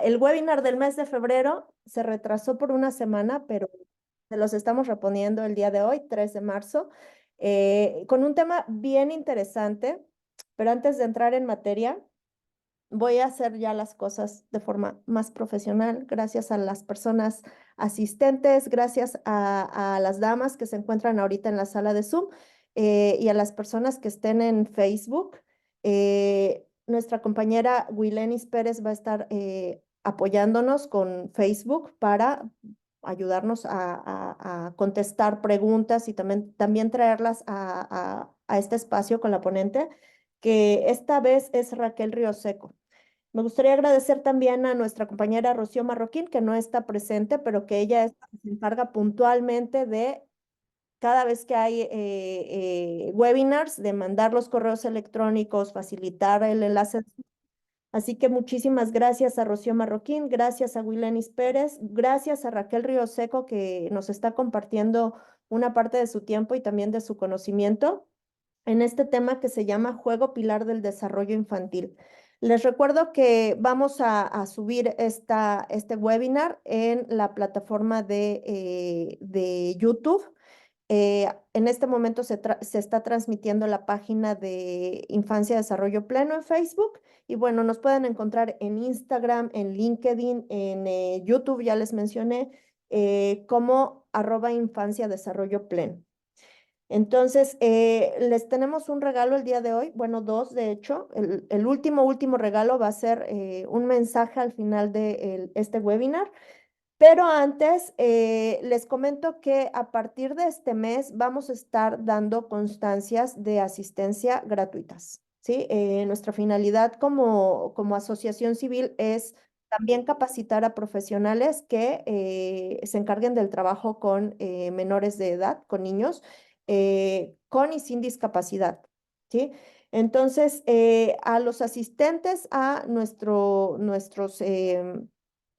El webinar del mes de febrero se retrasó por una semana, pero se los estamos reponiendo el día de hoy, 3 de marzo, con un tema bien interesante. Pero antes de entrar en materia, voy a hacer ya las cosas de forma más profesional, gracias a las personas asistentes, gracias a las damas que se encuentran ahorita en la sala de Zoom y a las personas que estén en Facebook. Nuestra compañera Wilenis Pérez va a estar apoyándonos con Facebook para ayudarnos a contestar preguntas y también traerlas a este espacio con la ponente, que esta vez es Raquel Rioseco. Me gustaría agradecer también a nuestra compañera Rocío Marroquín, que no está presente, pero que ella es la que se encarga puntualmente de cada vez que hay webinars, de mandar los correos electrónicos, facilitar el enlace. Así que muchísimas gracias a Rocío Marroquín, gracias a Wilenis Pérez, gracias a Raquel Rioseco, que nos está compartiendo una parte de su tiempo y también de su conocimiento en este tema que se llama Juego Pilar del Desarrollo Infantil. Les recuerdo que vamos a subir este webinar en la plataforma de YouTube. En este momento se está transmitiendo la página de Infancia Desarrollo Pleno en Facebook. Y bueno, nos pueden encontrar en Instagram, en LinkedIn, en YouTube, ya les mencioné, como @Infancia Desarrollo Pleno. Entonces, les tenemos un regalo el día de hoy, bueno, dos de hecho. El último regalo va a ser un mensaje al final de este webinar. Pero antes, les comento que a partir de este mes vamos a estar dando constancias de asistencia gratuitas, ¿sí? Nuestra finalidad como asociación civil es también capacitar a profesionales que se encarguen del trabajo con menores de edad, con niños, con y sin discapacidad, ¿sí? Entonces, a los asistentes a nuestros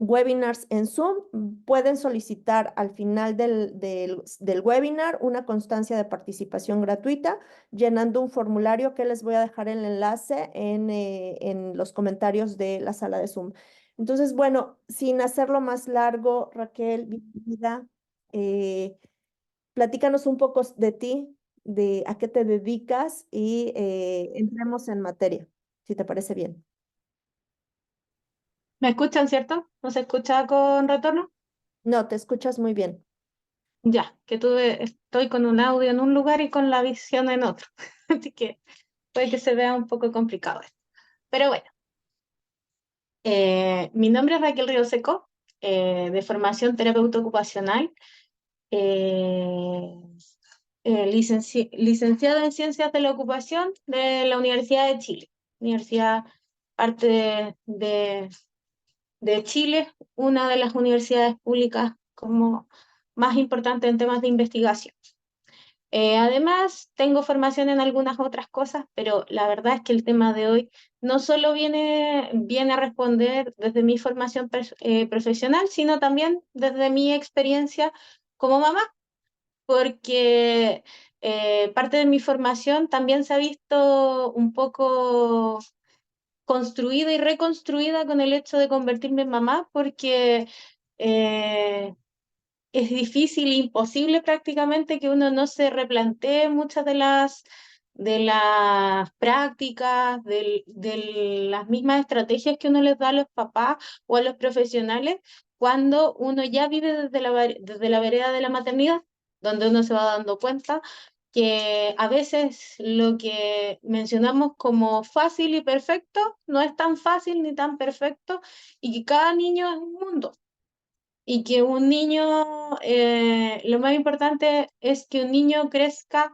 webinars en Zoom, pueden solicitar al final del webinar una constancia de participación gratuita, llenando un formulario que les voy a dejar el enlace en los comentarios de la sala de Zoom. Entonces, bueno, sin hacerlo más largo, Raquel, bienvenida. Eh, Platícanos un poco de ti, de a qué te dedicas y entremos en materia, si te parece bien. ¿Me escuchan, cierto? ¿No se escucha con retorno? No, te escuchas muy bien. Ya, que estoy con un audio en un lugar y con la visión en otro. Así que puede que se vea un poco complicado esto. Pero bueno, mi nombre es Raquel Río Seco, de formación terapeuta ocupacional, eh, licenciada en Ciencias de la Ocupación de la Universidad de Chile. Universidad, parte de Chile, una de las universidades públicas como más importantes en temas de investigación. Además, tengo formación en algunas otras cosas, pero la verdad es que el tema de hoy no solo viene a responder desde mi formación profesional, sino también desde mi experiencia como mamá, porque parte de mi formación también se ha visto un poco construida y reconstruida con el hecho de convertirme en mamá, porque eh, es difícil, imposible prácticamente que uno no se replantee muchas de las prácticas, de las mismas estrategias que uno les da a los papás o a los profesionales cuando uno ya vive desde la vereda de la maternidad, donde uno se va dando cuenta que a veces lo que mencionamos como fácil y perfecto no es tan fácil ni tan perfecto, y que cada niño es un mundo. Y que un niño, lo más importante es que un niño crezca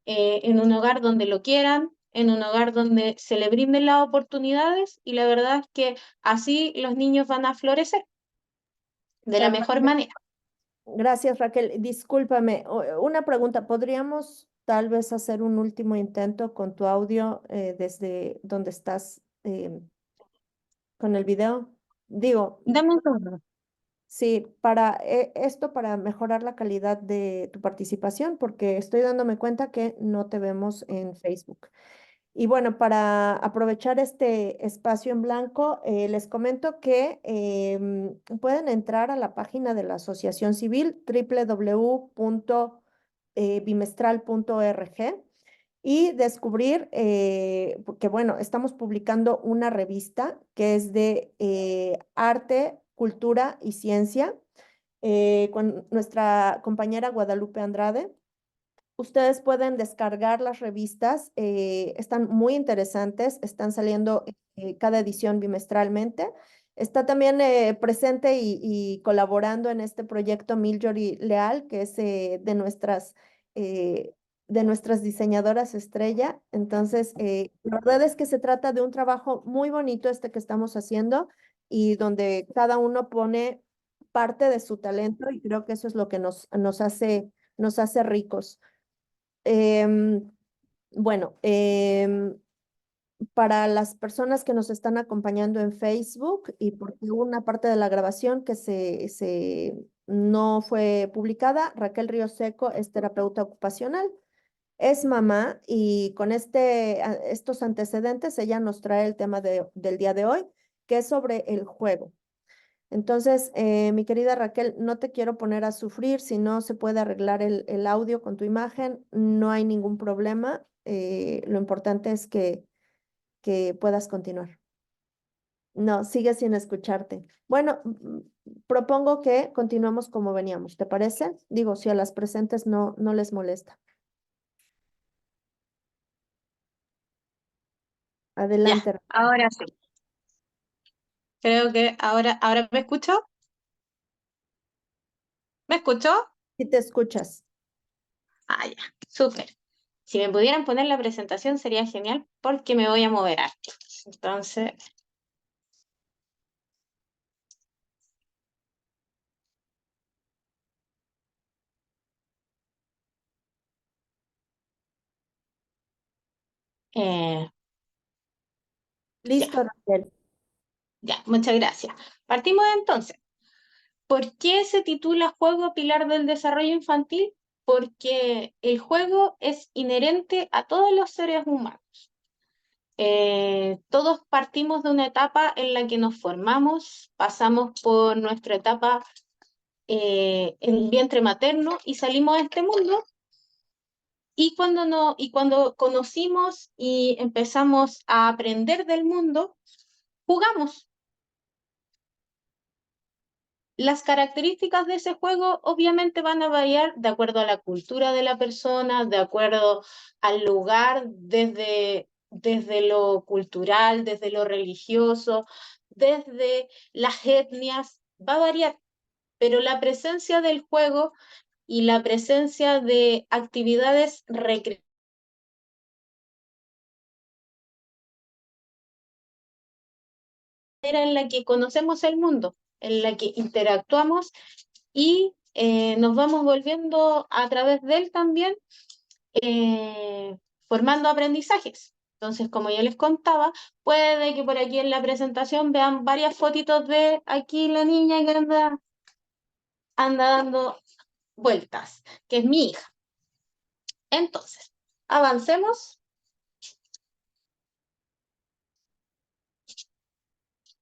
en un hogar donde lo quieran, en un hogar donde se le brinden las oportunidades, y la verdad es que así los niños van a florecer de De la acuerdo. mejor manera. Gracias, Raquel. Discúlpame, una pregunta. ¿Podríamos tal vez hacer un último intento con tu audio desde donde estás con el video? Digo, Dame un segundo. sí, esto para mejorar la calidad de tu participación, porque estoy dándome cuenta que no te vemos en Facebook. Y bueno, para aprovechar este espacio en blanco, les comento que pueden entrar a la página de la Asociación Civil www.bimestral.org y descubrir que, bueno, estamos publicando una revista que es de arte, cultura y ciencia con nuestra compañera Guadalupe Andrade. Ustedes pueden descargar las revistas, están muy interesantes, están saliendo cada edición bimestralmente. Está también presente y colaborando en este proyecto Miljori Leal, que es eh, de nuestras diseñadoras estrella. Entonces, la verdad es que se trata de un trabajo muy bonito este que estamos haciendo y donde cada uno pone parte de su talento y creo que eso es lo que nos hace ricos. Em, bueno, para las personas que nos están acompañando en Facebook y porque hubo una parte de la grabación que no fue publicada, Raquel Río Seco es terapeuta ocupacional, es mamá y con estos antecedentes ella nos trae el tema del día de hoy, que es sobre el juego. Entonces, mi querida Raquel, no te quiero poner a sufrir, si no se puede arreglar el audio con tu imagen, no hay ningún problema. Lo importante es que puedas continuar. No, sigue sin escucharte. Bueno, propongo que continuemos como veníamos, ¿te parece? Digo, si a las presentes no les molesta. Ya, Adelante. ahora sí. Creo que ahora me escucho. ¿Me escucho? Si te escuchas. Ah, ya, súper. Si me pudieran poner la presentación sería genial porque me voy a mover harto. Entonces, eh, ya, Listo, Raquel. ya, muchas gracias. Partimos entonces. ¿Por qué se titula Juego Pilar del Desarrollo Infantil? Porque el juego es inherente a todos los seres humanos. Todos partimos de una etapa en la que nos formamos, pasamos por nuestra etapa en vientre materno y salimos a este mundo. Y cuando, no, y cuando conocimos y empezamos a aprender del mundo, jugamos. Las características de ese juego obviamente van a variar de acuerdo a la cultura de la persona, de acuerdo al lugar, desde lo cultural, desde lo religioso, desde las etnias, va a variar, pero la presencia del juego y la presencia de actividades recreativas en la que conocemos el mundo, en la que interactuamos y nos vamos volviendo a través de él también formando aprendizajes. Entonces, como yo les contaba, puede que por aquí en la presentación vean varias fotitos de aquí la niña que anda dando vueltas, que es mi hija. Entonces, avancemos.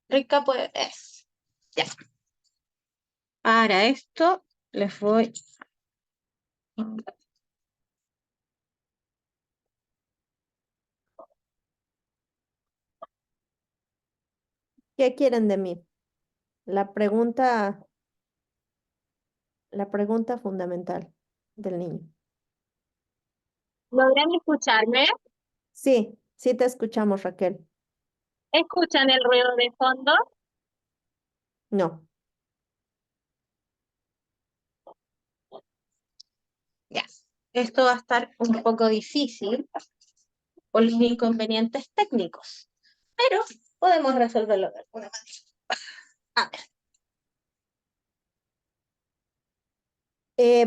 Rica, pues, ya. Para esto les voy. ¿Qué quieren de mí? La pregunta, la pregunta fundamental del niño. ¿Logran escucharme? Sí, sí te escuchamos, Raquel. ¿Escuchan el ruido de fondo? No. Ya. Esto va a estar un poco difícil por los inconvenientes técnicos, pero podemos resolverlo de alguna manera. A ver,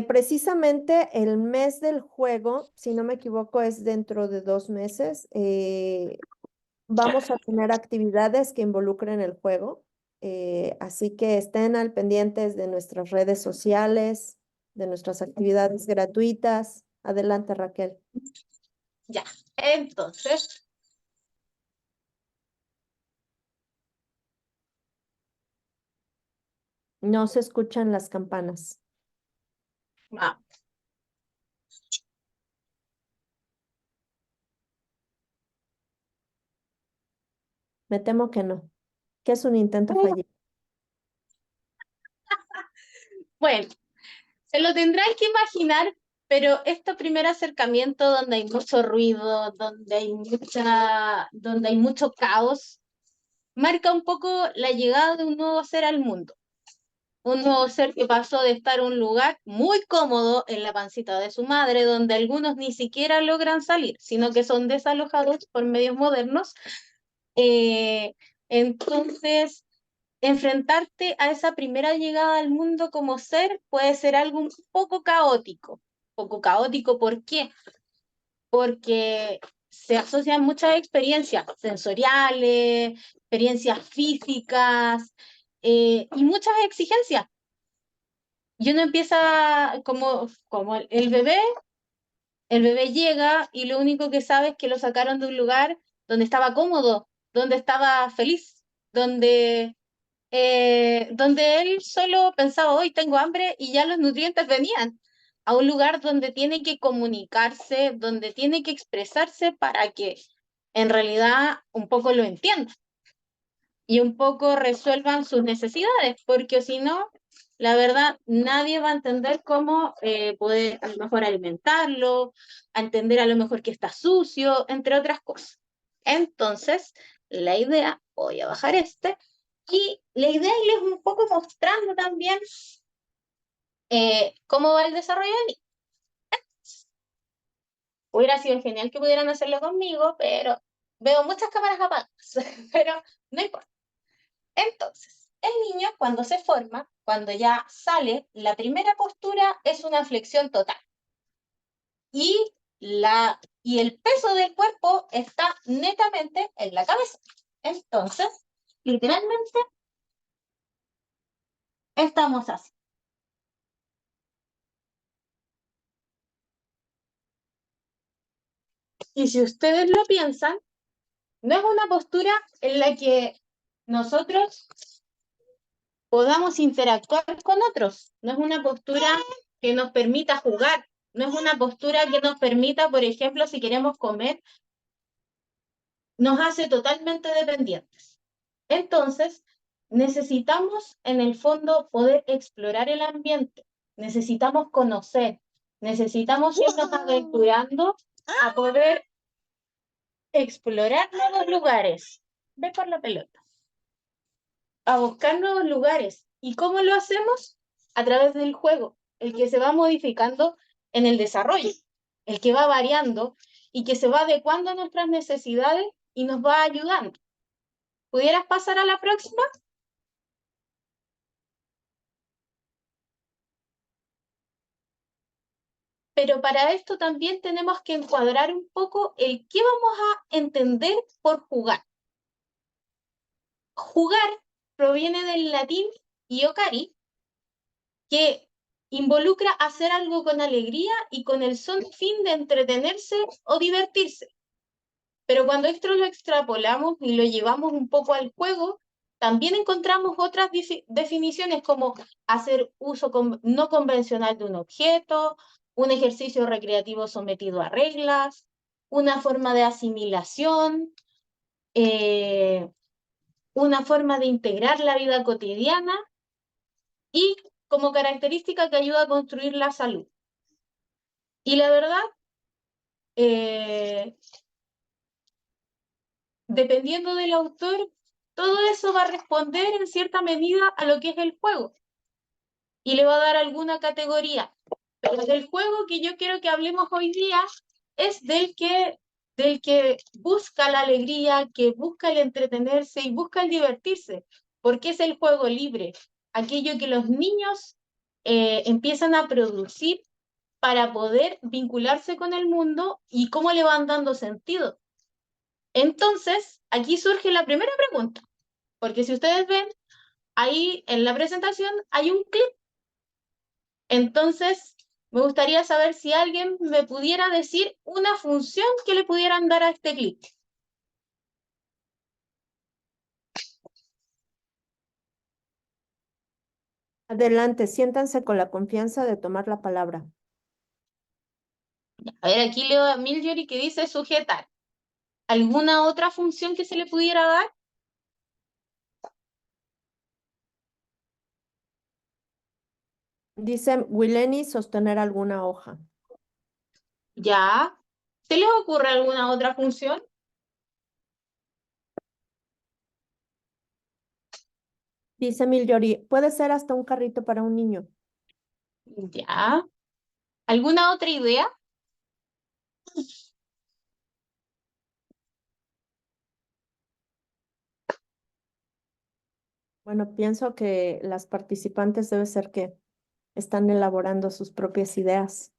Precisamente el mes del juego, si no me equivoco, es dentro de 2 meses. Vamos a tener actividades que involucren el juego, así que estén al pendientes de nuestras redes sociales, de nuestras actividades gratuitas. Adelante, Raquel. ya. Entonces, No se escuchan las campanas. Ah, Me temo que no, que es un intento fallido. bueno, se lo tendrán que imaginar, pero este primer acercamiento donde hay mucho ruido, donde hay mucho caos, marca un poco la llegada de un nuevo ser al mundo. Un nuevo ser que pasó de estar en un lugar muy cómodo en la pancita de su madre, donde algunos ni siquiera logran salir, sino que son desalojados por medios modernos. Eh, entonces, enfrentarte a esa primera llegada al mundo como ser puede ser algo un poco caótico. Poco caótico, ¿por qué? Porque se asocian muchas experiencias sensoriales, experiencias físicas y muchas exigencias. Y uno empieza como el bebé llega y lo único que sabe es que lo sacaron de un lugar donde estaba cómodo, donde estaba feliz, donde él solo pensaba, hoy tengo hambre y ya los nutrientes venían a un lugar donde tiene que comunicarse, donde tiene que expresarse para que en realidad un poco lo entienda y un poco resuelvan sus necesidades, porque si no, la verdad, nadie va a entender cómo poder a lo mejor alimentarlo, a entender a lo mejor que está sucio, entre otras cosas. Entonces, la idea, voy a bajar y la idea es irles un poco mostrando también cómo va el desarrollo de mí. Hubiera sido genial que pudieran hacerlo conmigo, pero veo muchas cámaras apagadas, pero no importa. Entonces, el niño cuando se forma, cuando ya sale, la primera postura es una flexión total y, y el peso del cuerpo está netamente en la cabeza. Entonces, literalmente, estamos así. Y si ustedes lo piensan, no es una postura en la que nosotros podamos interactuar con otros, no es una postura que nos permita jugar, no es una postura que nos permita, por ejemplo, si queremos comer, nos hace totalmente dependientes. Entonces, necesitamos en el fondo poder explorar el ambiente, necesitamos conocer, necesitamos irnos aventurando a poder explorar nuevos lugares. Ve por la pelota. A buscar nuevos lugares. ¿Y cómo lo hacemos? A través del juego, el que se va modificando en el desarrollo, el que va variando y que se va adecuando a nuestras necesidades y nos va ayudando. ¿Pudieras pasar a la próxima? Pero para esto también tenemos que encuadrar un poco el qué vamos a entender por jugar. Jugar proviene del latín iocari, que involucra hacer algo con alegría y con el solo fin de entretenerse o divertirse. Pero cuando esto lo extrapolamos y lo llevamos un poco al juego, también encontramos otras definiciones como hacer uso no convencional de un objeto, un ejercicio recreativo sometido a reglas, una forma de asimilación, eh, una forma de integrar la vida cotidiana y como característica que ayuda a construir la salud. Y la verdad, eh, dependiendo del autor, todo eso va a responder en cierta medida a lo que es el juego y le va a dar alguna categoría. Pero del juego que yo quiero que hablemos hoy día es del que busca la alegría, que busca el entretenerse y busca el divertirse, porque es el juego libre, aquello que los niños empiezan a producir para poder vincularse con el mundo y cómo le van dando sentido. Entonces, aquí surge la primera pregunta, porque si ustedes ven, ahí en la presentación hay un clip. Entonces, me gustaría saber si alguien me pudiera decir una función que le pudieran dar a este clip. Adelante, siéntanse con la confianza de tomar la palabra. A ver, aquí leo a Miljory que dice sujetar. ¿Alguna otra función que se le pudiera dar? Dice Wileni sostener alguna hoja. Ya. ¿Se les ocurre alguna otra función? Dice Milyori, puede ser hasta un carrito para un niño. Ya. ¿Alguna otra idea? Bueno, pienso que las participantes debe ser que están elaborando sus propias ideas.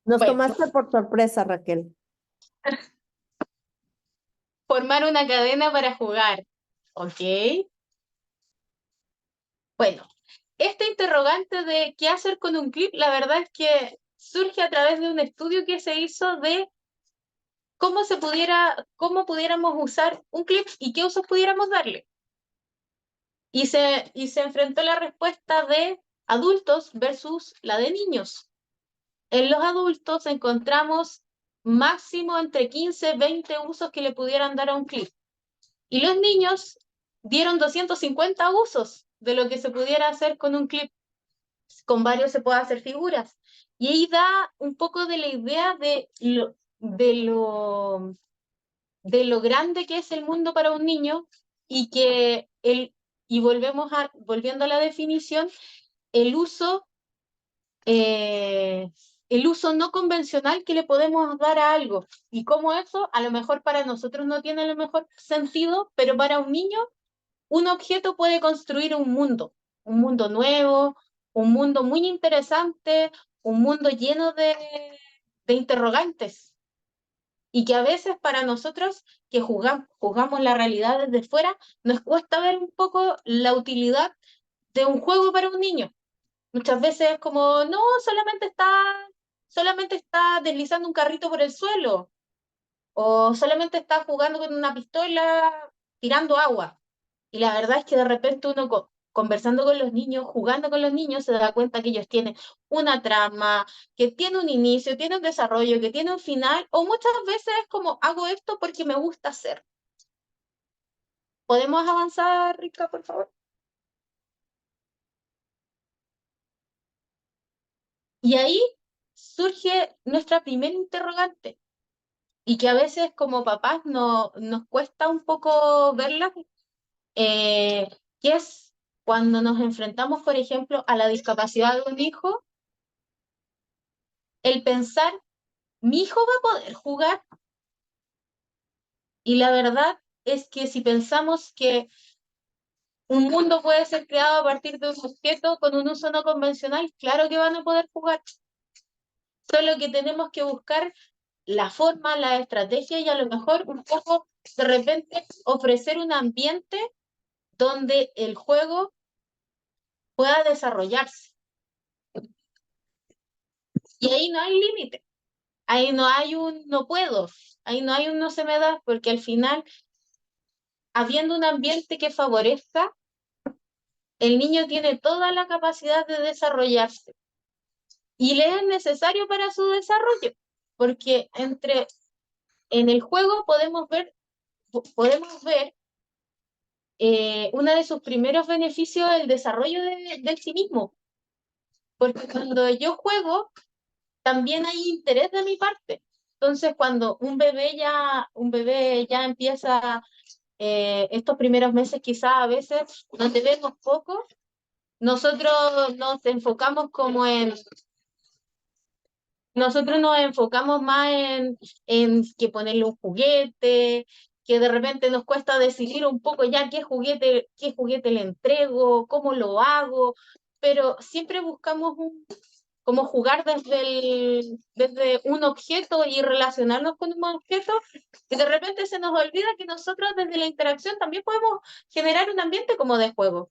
Nos Bueno, tomaste por sorpresa, Raquel. formar una cadena para jugar. Ok. Bueno, este interrogante de qué hacer con un clip, la verdad es que surge a través de un estudio que se hizo de cómo pudiéramos usar un clip y qué usos pudiéramos darle. Y se enfrentó la respuesta de adultos versus la de niños. En los adultos encontramos máximo entre 15 y 20 usos que le pudieran dar a un clip. Y los niños dieron 250 usos de lo que se pudiera hacer con un clip. Con varios se puede hacer figuras. Y ahí da un poco de la idea de lo grande que es el mundo para un niño y que volviendo a la definición, el uso, eh, el uso no convencional que le podemos dar a algo y cómo eso a lo mejor para nosotros no tiene el mejor sentido, pero para un niño un objeto puede construir un mundo nuevo, un mundo muy interesante, un mundo lleno de interrogantes y que a veces para nosotros que juzgamos la realidad desde fuera, nos cuesta ver un poco la utilidad de un juego para un niño. Muchas veces es como, no, solamente está deslizando un carrito por el suelo, o solamente está jugando con una pistola tirando agua. Y la verdad es que de repente uno conversando con los niños, jugando con los niños, se da cuenta que ellos tienen una trama, que tiene un inicio, tiene un desarrollo, que tiene un final, o muchas veces es como, hago esto porque me gusta hacer. ¿Podemos avanzar, Rica, por favor? Y ahí surge nuestra primera interrogante, y que a veces como papás nos cuesta un poco verla, eh, que es cuando nos enfrentamos, por ejemplo, a la discapacidad de un hijo, el pensar, mi hijo va a poder jugar. Y la verdad es que si pensamos que un mundo puede ser creado a partir de un objeto con un uso no convencional, claro que van a poder jugar. Solo que tenemos que buscar la forma, la estrategia y a lo mejor un poco de repente ofrecer un ambiente donde el juego pueda desarrollarse. Y ahí no hay límite, ahí no hay un no puedo, ahí no hay un no se me da, porque al final, habiendo un ambiente que favorezca, el niño tiene toda la capacidad de desarrollarse y le es necesario para su desarrollo, porque en el juego podemos ver uno de sus primeros beneficios el desarrollo del sí mismo, porque cuando yo juego también hay interés de mi parte. Entonces, cuando un bebé ya empieza estos primeros meses, quizás a veces donde vemos poco, nosotros nos enfocamos más en que ponerle un juguete, que de repente nos cuesta decidir un poco ya qué juguete le entrego, cómo lo hago, pero siempre buscamos como jugar desde un objeto y relacionarnos con un objeto, y de repente se nos olvida que nosotros desde la interacción también podemos generar un ambiente como de juego.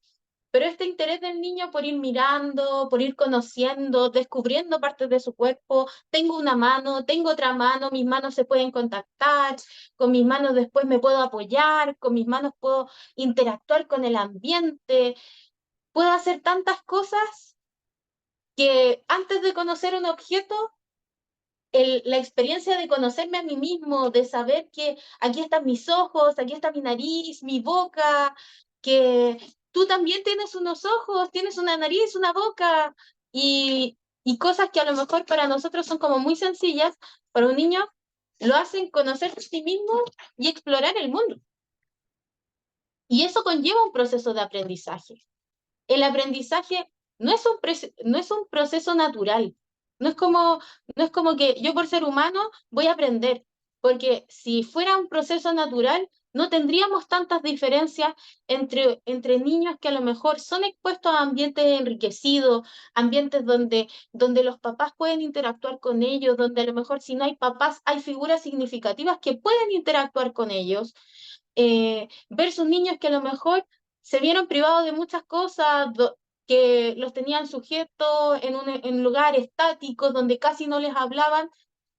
pero este interés del niño por ir mirando, por ir conociendo, descubriendo partes de su cuerpo, tengo una mano, tengo otra mano, mis manos se pueden contactar, con mis manos después me puedo apoyar, con mis manos puedo interactuar con el ambiente, puedo hacer tantas cosas que antes de conocer un objeto, la experiencia de conocerme a mí mismo, de saber que aquí están mis ojos, aquí está mi nariz, mi boca, que tú también tienes unos ojos, tienes una nariz, una boca, y cosas que a lo mejor para nosotros son como muy sencillas, para un niño lo hacen conocer a sí mismo y explorar el mundo. Y eso conlleva un proceso de aprendizaje. El aprendizaje no es un proceso natural. No es como, no es como que yo por ser humano voy a aprender, porque si fuera un proceso natural, no tendríamos tantas diferencias entre niños que a lo mejor son expuestos a ambientes enriquecidos, ambientes donde los papás pueden interactuar con ellos, donde a lo mejor si no hay papás, hay figuras significativas que pueden interactuar con ellos, versus niños que a lo mejor se vieron privados de muchas cosas, que los tenían sujetos en lugares estáticos donde casi no les hablaban.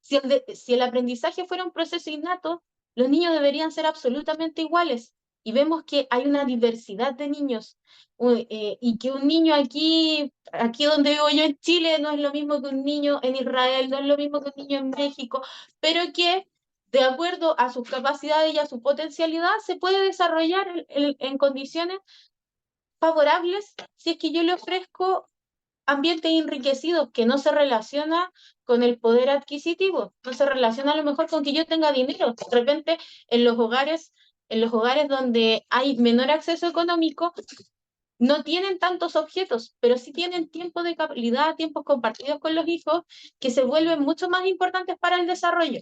Si el aprendizaje fuera un proceso innato, los niños deberían ser absolutamente iguales. Y vemos que hay una diversidad de niños, y que un niño aquí donde vivo yo en Chile, no es lo mismo que un niño en Israel, no es lo mismo que un niño en México, pero que de acuerdo a sus capacidades y a su potencialidad, se puede desarrollar en condiciones favorables si es que yo le ofrezco ambientes enriquecidos que no se relaciona con el poder adquisitivo, no se relaciona a lo mejor con que yo tenga dinero. De repente, en los hogares, en los hogares donde hay menor acceso económico, no tienen tantos objetos, pero sí tienen tiempo de calidad, tiempos compartidos con los hijos, que se vuelven mucho más importantes para el desarrollo.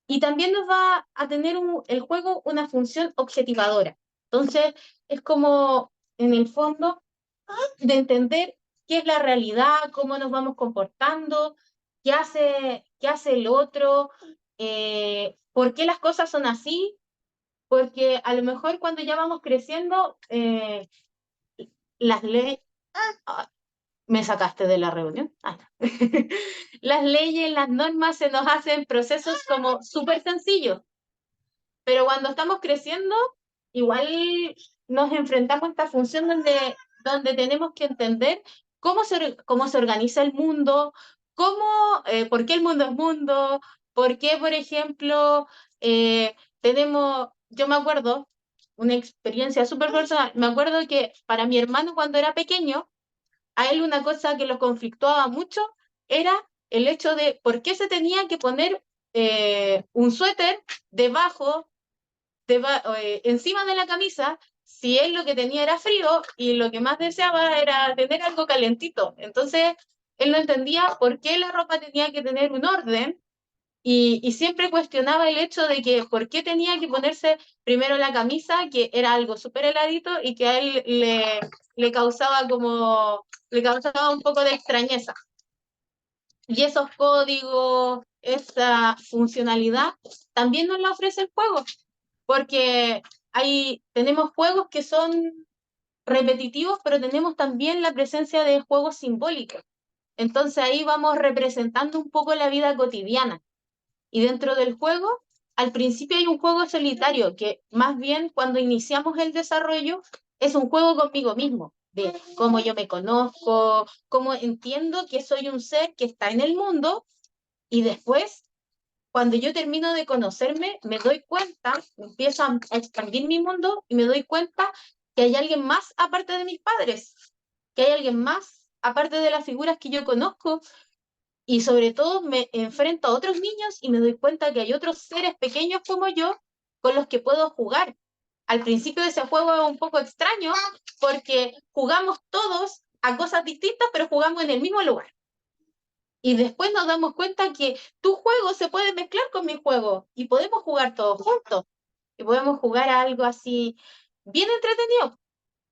Y también nos va a tener el juego una función objetivadora. Entonces, es como, en el fondo, de entender qué es la realidad, cómo nos vamos comportando, qué hace el otro, por qué las cosas son así, porque a lo mejor cuando ya vamos creciendo, las leyes... Me sacaste de la reunión. Ah, no. Las leyes, las normas se nos hacen procesos como súper sencillos, pero cuando estamos creciendo, igual nos enfrentamos a esta función donde tenemos que entender cómo se organiza el mundo, por qué el mundo es mundo, por qué, por ejemplo, yo me acuerdo, una experiencia súper personal, me acuerdo que para mi hermano cuando era pequeño, a él una cosa que lo conflictuaba mucho era el hecho de por qué se tenía que poner un suéter debajo encima de la camisa, si él lo que tenía era frío y lo que más deseaba era tener algo calentito. Entonces, él no entendía por qué la ropa tenía que tener un orden y siempre cuestionaba el hecho de que por qué tenía que ponerse primero la camisa, que era algo súper heladito y que a él le causaba un poco de extrañeza. Y esos códigos, esa funcionalidad, también nos la ofrece el juego porque tenemos juegos que son repetitivos, pero tenemos también la presencia de juegos simbólicos. Entonces ahí vamos representando un poco la vida cotidiana. Y dentro del juego, al principio hay un juego solitario, que más bien cuando iniciamos el desarrollo es un juego conmigo mismo, de cómo yo me conozco, cómo entiendo que soy un ser que está en el mundo, y después cuando yo termino de conocerme, me doy cuenta, empiezo a expandir mi mundo y me doy cuenta que hay alguien más aparte de mis padres, que hay alguien más aparte de las figuras que yo conozco y sobre todo me enfrento a otros niños y me doy cuenta que hay otros seres pequeños como yo con los que puedo jugar. Al principio de ese juego es un poco extraño porque jugamos todos a cosas distintas, pero jugamos en el mismo lugar. Y después nos damos cuenta que tu juego se puede mezclar con mi juego y podemos jugar todos juntos. Y podemos jugar a algo así bien entretenido.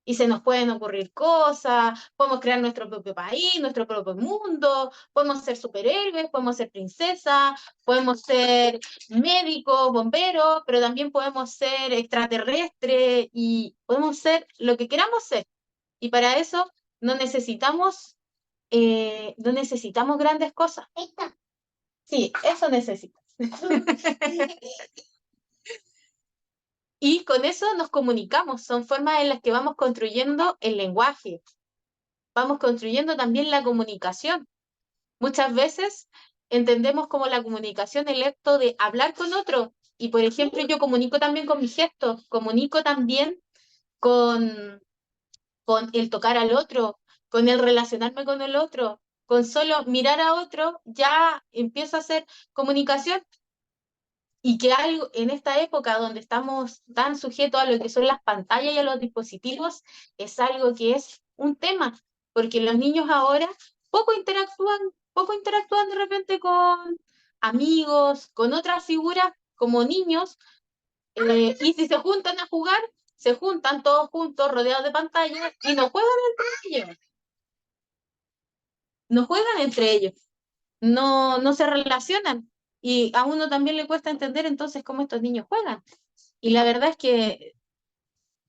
y se nos pueden ocurrir cosas, podemos crear nuestro propio país, nuestro propio mundo, podemos ser superhéroes, podemos ser princesas, podemos ser médicos, bomberos, pero también podemos ser extraterrestres y podemos ser lo que queramos ser. Y para eso no necesitamos, no necesitamos grandes cosas. Sí, eso necesitas. Y con eso nos comunicamos, son formas en las que vamos construyendo el lenguaje, vamos construyendo también la comunicación. Muchas veces entendemos como la comunicación el acto de hablar con otro. Y por ejemplo, yo comunico también con mis gestos, comunico también con, con el tocar al otro, con el relacionarme con el otro. Con solo mirar a otro ya empiezo a hacer comunicación y que algo en esta época donde estamos tan sujetos a lo que son las pantallas y a los dispositivos, es algo que es un tema, porque los niños ahora poco interactúan de repente con amigos, con otras figuras como niños, y si se juntan a jugar, se juntan todos juntos rodeados de pantallas y no juegan entre ellos, no juegan entre ellos, no se relacionan. Y a uno también le cuesta entender entonces cómo estos niños juegan. Y la verdad es que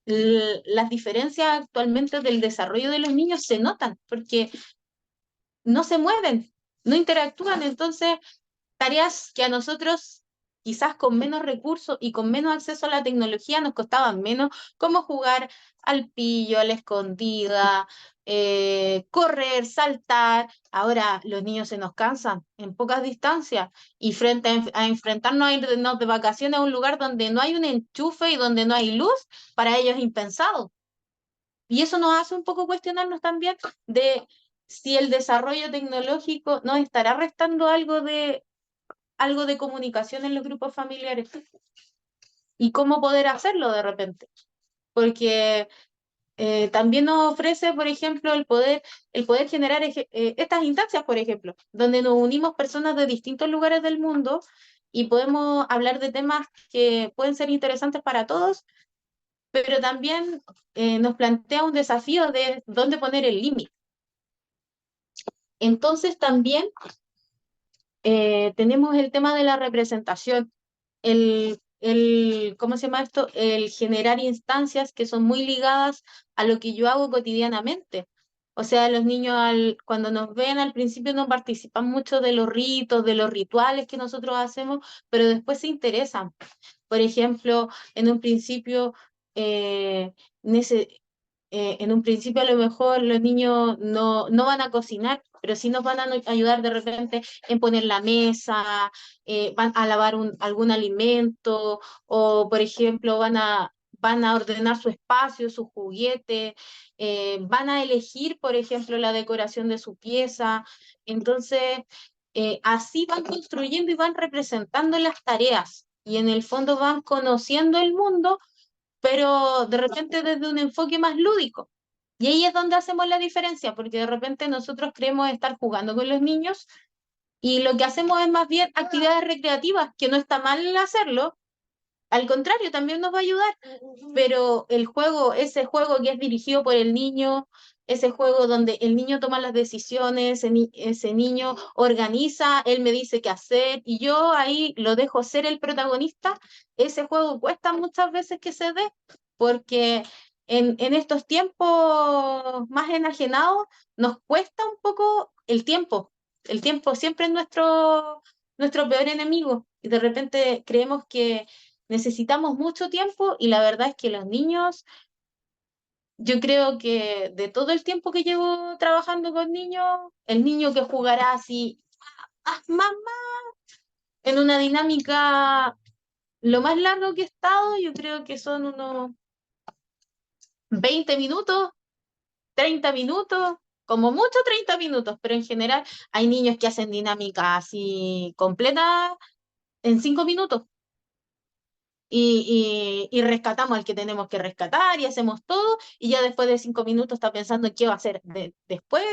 las diferencias actualmente del desarrollo de los niños se notan porque no se mueven, no interactúan. Entonces, tareas que a nosotros, quizás con menos recursos y con menos acceso a la tecnología, nos costaban menos, como jugar al pillo, a la escondida, correr, saltar. Ahora los niños se nos cansan en pocas distancias y frente a enfrentarnos a irnos de vacaciones a un lugar donde no hay un enchufe y donde no hay luz, para ellos es impensado. Y eso nos hace un poco cuestionarnos también de si el desarrollo tecnológico nos estará restando algo de comunicación en los grupos familiares y cómo poder hacerlo de repente. Porque también nos ofrece, por ejemplo, el poder generar estas instancias, por ejemplo, donde nos unimos personas de distintos lugares del mundo y podemos hablar de temas que pueden ser interesantes para todos, pero también nos plantea un desafío de dónde poner el límite. Entonces también tenemos el tema de la representación, ¿cómo se llama esto? El generar instancias que son muy ligadas a lo que yo hago cotidianamente. O sea, los niños cuando nos ven al principio no participan mucho de los ritos, de los rituales que nosotros hacemos, pero después se interesan. Por ejemplo, en un principio, eh, en un principio a lo mejor los niños no van a cocinar, pero sí nos van a ayudar de repente en poner la mesa, van a lavar algún alimento, o por ejemplo van a ordenar su espacio, su juguete, van a elegir, por ejemplo, la decoración de su pieza. Entonces, así van construyendo y van representando las tareas y en el fondo van conociendo el mundo, pero de repente desde un enfoque más lúdico. Y ahí es donde hacemos la diferencia, porque de repente nosotros creemos estar jugando con los niños y lo que hacemos es más bien actividades recreativas, que no está mal hacerlo, al contrario, también nos va a ayudar, pero el juego, ese juego que es dirigido por el niño, ese juego donde el niño toma las decisiones, ese niño organiza, él me dice qué hacer y yo ahí lo dejo ser el protagonista, ese juego cuesta muchas veces que se dé, porque en estos tiempos más enajenados nos cuesta un poco el tiempo. El tiempo siempre es nuestro peor enemigo y de repente creemos que necesitamos mucho tiempo y la verdad es que los niños, yo creo que de todo el tiempo que llevo trabajando con niños, el niño que jugará así, mamá, en una dinámica, lo más largo que he estado, yo creo que son unos 20 minutos, 30 minutos, como mucho 30 minutos, pero en general hay niños que hacen dinámica así completa en 5 minutos. Y rescatamos al que tenemos que rescatar y hacemos todo y ya después de 5 minutos está pensando en qué va a hacer después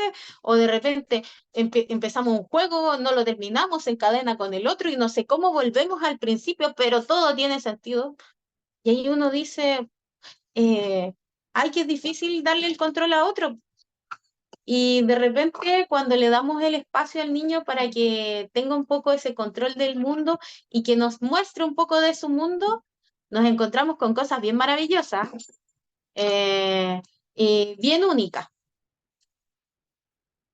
o de repente empezamos un juego, no lo terminamos, se encadena con el otro y no sé cómo volvemos al principio, pero todo tiene sentido. Y ahí uno dice, ay, que es difícil darle el control a otro. Y de repente, cuando le damos el espacio al niño para que tenga un poco ese control del mundo y que nos muestre un poco de su mundo, nos encontramos con cosas bien maravillosas eh, y bien únicas.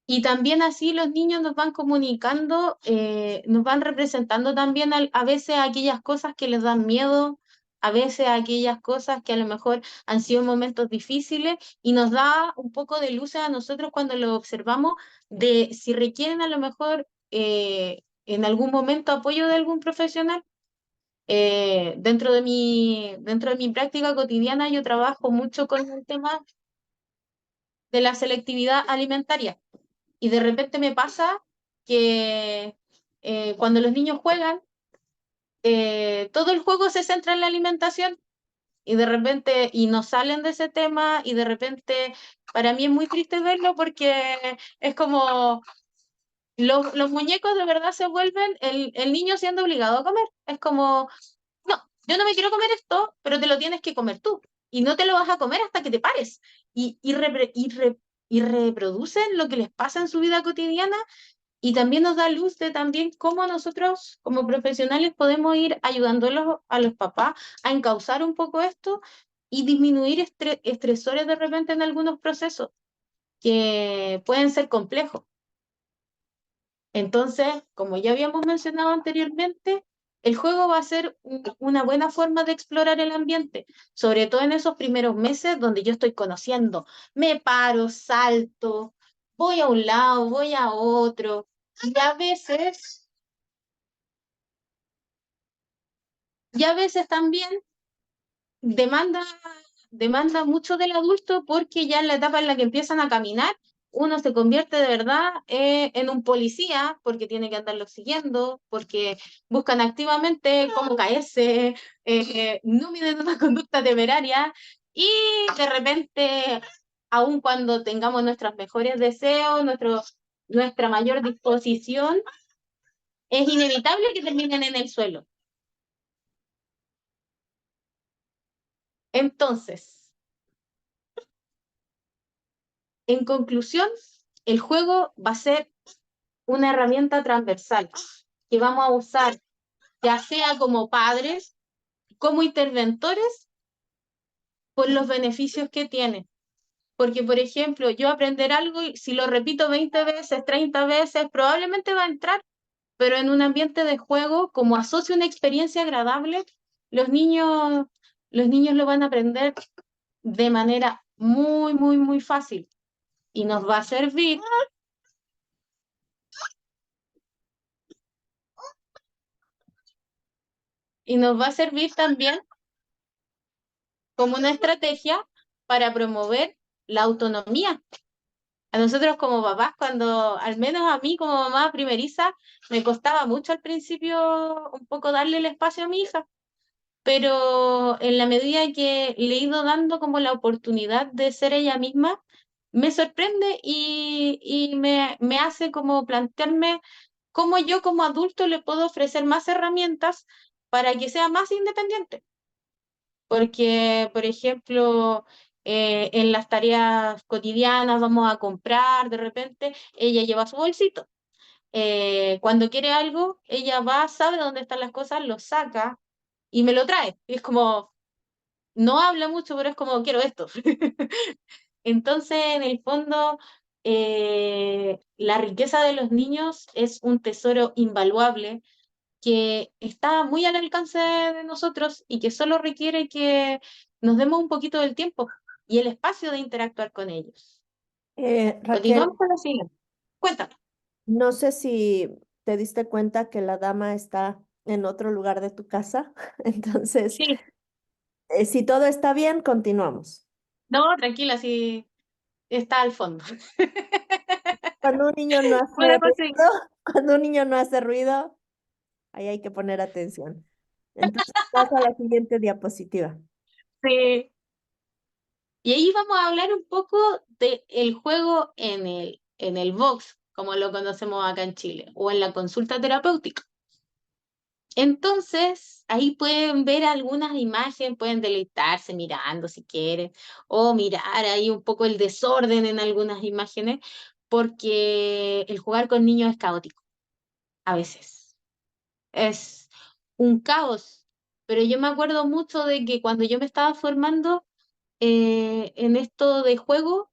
Y también así los niños nos van comunicando, nos van representando también a veces aquellas cosas que les dan miedo, a veces aquellas cosas que a lo mejor han sido momentos difíciles y nos da un poco de luz a nosotros cuando lo observamos de si requieren a lo mejor en algún momento apoyo de algún profesional. Dentro de mi práctica cotidiana yo trabajo mucho con el tema de la selectividad alimentaria. Y de repente me pasa que cuando los niños juegan, todo el juego se centra en la alimentación y de repente, y no salen de ese tema y de repente, para mí es muy triste verlo porque es como los muñecos de verdad se vuelven el niño siendo obligado a comer. Es como, no, yo no me quiero comer esto, pero te lo tienes que comer tú. Y no te lo vas a comer hasta que te pares. Y reproducen lo que les pasa en su vida cotidiana y también nos da luz de también cómo nosotros como profesionales podemos ir ayudándolos a los papás a encauzar un poco esto y disminuir estresores de repente en algunos procesos que pueden ser complejos. Entonces, como ya habíamos mencionado anteriormente, el juego va a ser una buena forma de explorar el ambiente, sobre todo en esos primeros meses donde yo estoy conociendo. Me paro, salto, voy a un lado, voy a otro. Y a veces también demanda, demanda mucho del adulto porque ya en la etapa en la que empiezan a caminar, uno se convierte de verdad en un policía porque tiene que andarlo siguiendo, porque buscan activamente cómo caerse, no miden una conducta temeraria y de repente, aun cuando tengamos nuestros mejores deseos, nuestra mayor disposición, es inevitable que terminen en el suelo. Entonces, en conclusión, el juego va a ser una herramienta transversal que vamos a usar ya sea como padres, como interventores, por los beneficios que tiene. Porque, por ejemplo, yo aprender algo y si lo repito 20 veces, 30 veces, probablemente va a entrar, pero en un ambiente de juego, como asocio una experiencia agradable, los niños, los niños lo van a aprender de manera muy, muy, muy fácil. Y nos va a servir y nos va a servir también como una estrategia para promover la autonomía. A nosotros como papás, cuando, al menos a mí como mamá primeriza, me costaba mucho al principio un poco darle el espacio a mi hija, pero en la medida que le he ido dando como la oportunidad de ser ella misma, me sorprende y me hace como plantearme cómo yo como adulto le puedo ofrecer más herramientas para que sea más independiente. Porque, por ejemplo, en las tareas cotidianas vamos a comprar, de repente ella lleva su bolsito. Cuando quiere algo, ella va, sabe dónde están las cosas, lo saca y me lo trae. Y es como, no habla mucho, pero es como, quiero esto. Entonces, en el fondo, la riqueza de los niños es un tesoro invaluable que está muy al alcance de nosotros y que solo requiere que nos demos un poquito del tiempo y el espacio de interactuar con ellos. Raquel, Continuamos con la siguiente. Cuéntame. no sé si te diste cuenta que la dama está en otro lugar de tu casa. Entonces, Sí, si todo está bien, continuamos. no, tranquila, sí, está al fondo. Cuando un niño no hace Podemos seguir. ruido, cuando un niño no hace ruido, ahí hay que poner atención. Entonces, pasa a la siguiente diapositiva. Sí. Y ahí vamos a hablar un poco del juego en el box, como lo conocemos acá en Chile, o en la consulta terapéutica. Entonces, ahí pueden ver algunas imágenes, pueden deleitarse mirando si quieren, o mirar ahí un poco el desorden en algunas imágenes, porque el jugar con niños es caótico, a veces. Es un caos. Pero yo me acuerdo mucho de que cuando yo me estaba formando en esto de juego,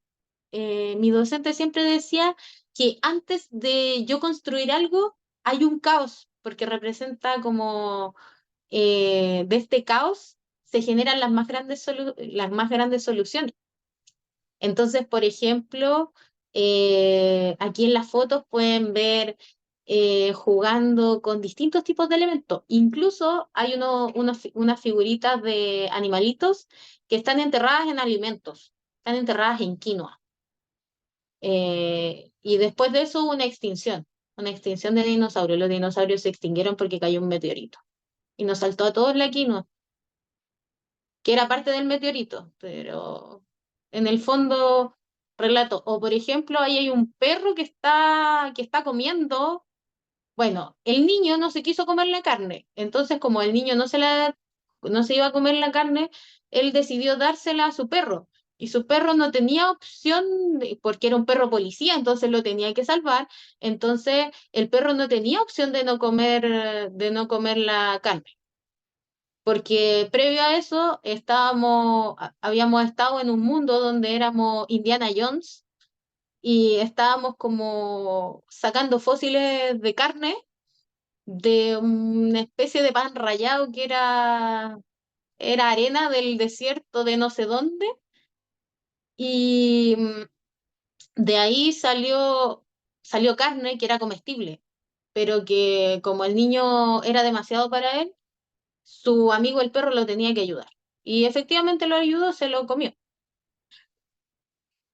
mi docente siempre decía que antes de yo construir algo, hay un caos, porque representa como de este caos se generan las más grandes soluciones. Entonces, por ejemplo, aquí en las fotos pueden ver jugando con distintos tipos de elementos. Incluso hay unas figuritas de animalitos que están enterradas en alimentos, están enterradas en quinoa. Y después de eso hubo una extinción de dinosaurios. Los dinosaurios se extinguieron porque cayó un meteorito y nos saltó a todos la quinoa, que era parte del meteorito, pero en el fondo relato. O por ejemplo, ahí hay un perro que está comiendo. Bueno, el niño no se quiso comer la carne, entonces como el niño no se iba a comer la carne, él decidió dársela a su perro. Y su perro no tenía opción, porque era un perro policía, entonces lo tenía que salvar. Entonces el perro no tenía opción de no comer la carne, porque previo a eso habíamos estado en un mundo donde éramos Indiana Jones y estábamos como sacando fósiles de carne de una especie de pan rallado que era arena del desierto de no sé dónde, y de ahí salió carne que era comestible, pero que como el niño era demasiado para él, su amigo el perro lo tenía que ayudar. Y efectivamente lo ayudó, se lo comió.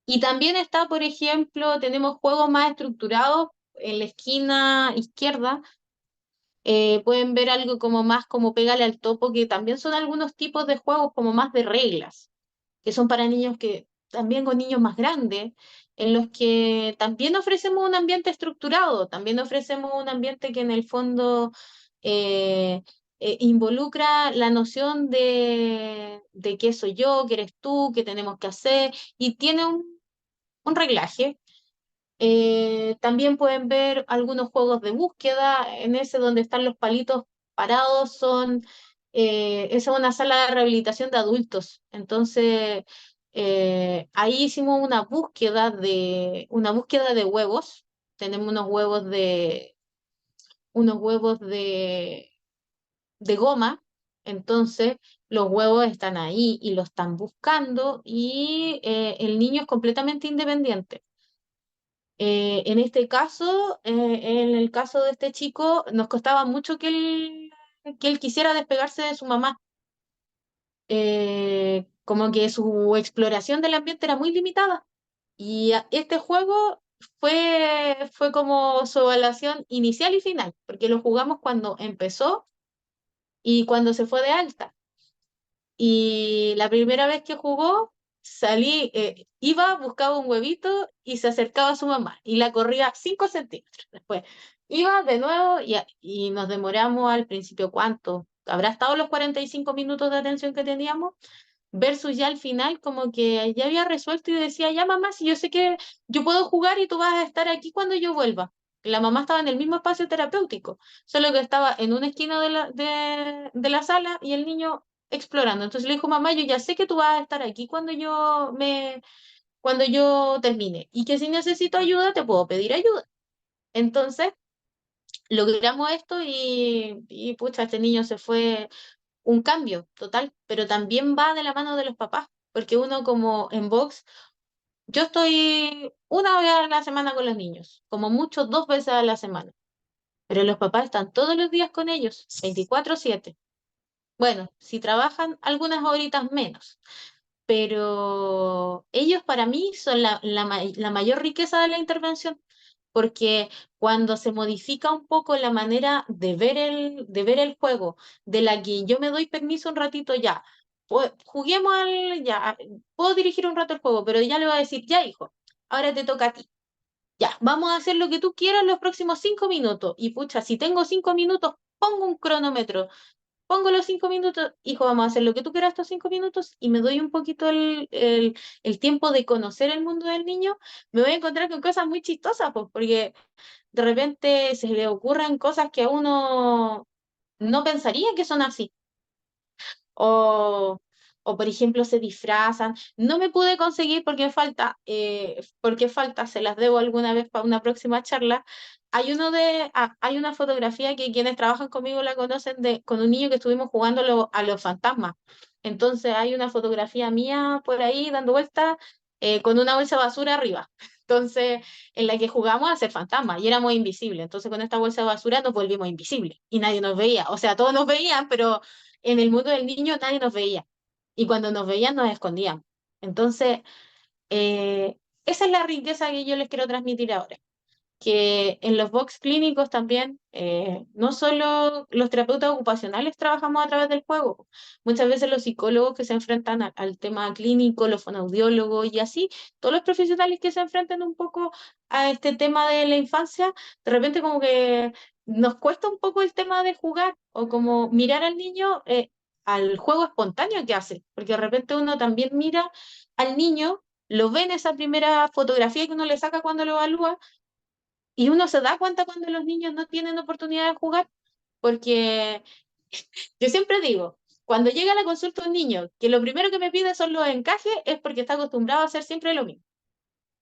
Y también está, por ejemplo, tenemos juegos más estructurados en la esquina izquierda. Pueden ver algo como más como Pégale al Topo, que también son algunos tipos de juegos como más de reglas, que son para niños que también con niños más grandes, en los que también ofrecemos un ambiente estructurado, también ofrecemos un ambiente que en el fondo eh, involucra la noción de qué soy yo, qué eres tú, qué tenemos que hacer, y tiene un reglaje. También pueden ver algunos juegos de búsqueda, en ese donde están los palitos parados, esa es una sala de rehabilitación de adultos. Entonces, ahí hicimos una búsqueda de huevos. Tenemos unos huevos de goma. Entonces, los huevos están ahí y los están buscando y el niño es completamente independiente. En este caso, en el caso de este chico, nos costaba mucho que él quisiera despegarse de su mamá. Como que su exploración del ambiente era muy limitada. Y este juego fue como su evaluación inicial y final, porque lo jugamos cuando empezó y cuando se fue de alta. Y la primera vez que jugó, iba, buscaba un huevito y se acercaba a su mamá y la corría 5 centímetros. Después iba de nuevo y nos demoramos al principio, ¿cuánto? ¿Habrá estado los 45 minutos de atención que teníamos? Versus ya al final, como que ya había resuelto y decía, ya mamá, si yo sé que yo puedo jugar y tú vas a estar aquí cuando yo vuelva. La mamá estaba en el mismo espacio terapéutico, solo que estaba en una esquina de la sala y el niño explorando. Entonces le dijo, mamá, yo ya sé que tú vas a estar aquí cuando yo termine y que si necesito ayuda te puedo pedir ayuda. Entonces logramos esto y pucha, este niño se fue un cambio total, pero también va de la mano de los papás, porque uno como en box, yo estoy una vez a la semana con los niños, como mucho 2 veces a la semana, pero los papás están todos los días con ellos, 24/7. Bueno, si trabajan algunas horitas menos, pero ellos para mí son la mayor riqueza de la intervención, porque cuando se modifica un poco la manera de ver el juego, de la que yo me doy permiso un ratito ya, juguemos ya, puedo dirigir un rato el juego, pero ya le voy a decir, ya hijo, ahora te toca a ti. Ya, vamos a hacer lo que tú quieras los próximos 5 minutos. Y pucha, si tengo 5 minutos, pongo un cronómetro, pongo los 5 minutos, hijo, vamos a hacer lo que tú quieras estos 5 minutos y me doy un poquito el tiempo de conocer el mundo del niño, me voy a encontrar con cosas muy chistosas, pues, porque de repente se le ocurren cosas que a uno no pensaría que son así. O, o por ejemplo, se disfrazan. No me pude conseguir porque falta, se las debo alguna vez para una próxima charla. Hay una fotografía que quienes trabajan conmigo la conocen con un niño que estuvimos jugando a los fantasmas. Entonces hay una fotografía mía por ahí dando vueltas con una bolsa de basura arriba. Entonces, en la que jugamos a ser fantasmas y éramos invisibles. Entonces, con esta bolsa de basura nos volvimos invisibles y nadie nos veía. O sea, todos nos veían, pero en el mundo del niño nadie nos veía. Y cuando nos veían, nos escondían. Entonces, eh, esa es la riqueza que yo les quiero transmitir ahora, que en los box clínicos también, no solo los terapeutas ocupacionales trabajamos a través del juego, muchas veces los psicólogos que se enfrentan al tema clínico, los fonoaudiólogos y así, todos los profesionales que se enfrentan un poco a este tema de la infancia, de repente como que nos cuesta un poco el tema de jugar o como mirar al niño, al juego espontáneo que hace, porque de repente uno también mira al niño, lo ve en esa primera fotografía que uno le saca cuando lo evalúa, y uno se da cuenta cuando los niños no tienen oportunidad de jugar, porque yo siempre digo, cuando llega a la consulta un niño que lo primero que me pide son los encajes, es porque está acostumbrado a hacer siempre lo mismo.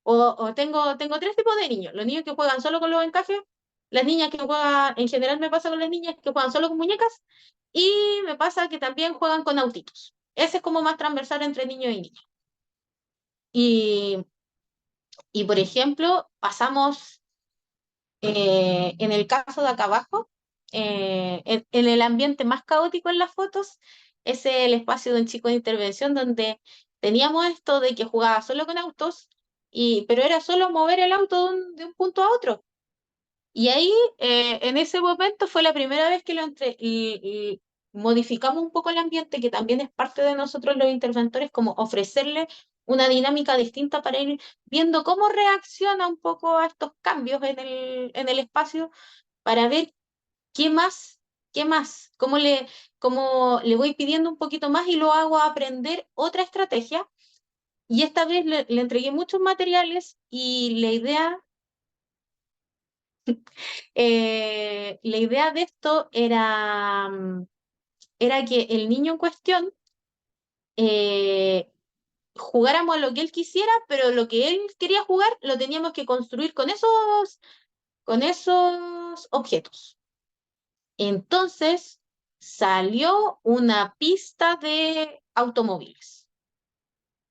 O tengo tres tipos de niños, los niños que juegan solo con los encajes, las niñas que juegan, en general me pasa con las niñas que juegan solo con muñecas, y me pasa que también juegan con autitos. Ese es como más transversal entre niños y niñas. Y, y por ejemplo, pasamos en el caso de acá abajo, en el ambiente más caótico en las fotos, es el espacio de un chico de intervención donde teníamos esto de que jugaba solo con autos, pero era solo mover el auto de un punto a otro. Y ahí, en ese momento, fue la primera vez que y modificamos un poco el ambiente, que también es parte de nosotros los interventores, como ofrecerle una dinámica distinta para ir viendo cómo reacciona un poco a estos cambios en el espacio, para ver qué más, qué más, cómo le voy pidiendo un poquito más y lo hago aprender otra estrategia. Y esta vez le entregué muchos materiales y la idea de esto era que el niño en cuestión eh, jugáramos a lo que él quisiera, pero lo que él quería jugar lo teníamos que construir con esos objetos. Entonces salió una pista de automóviles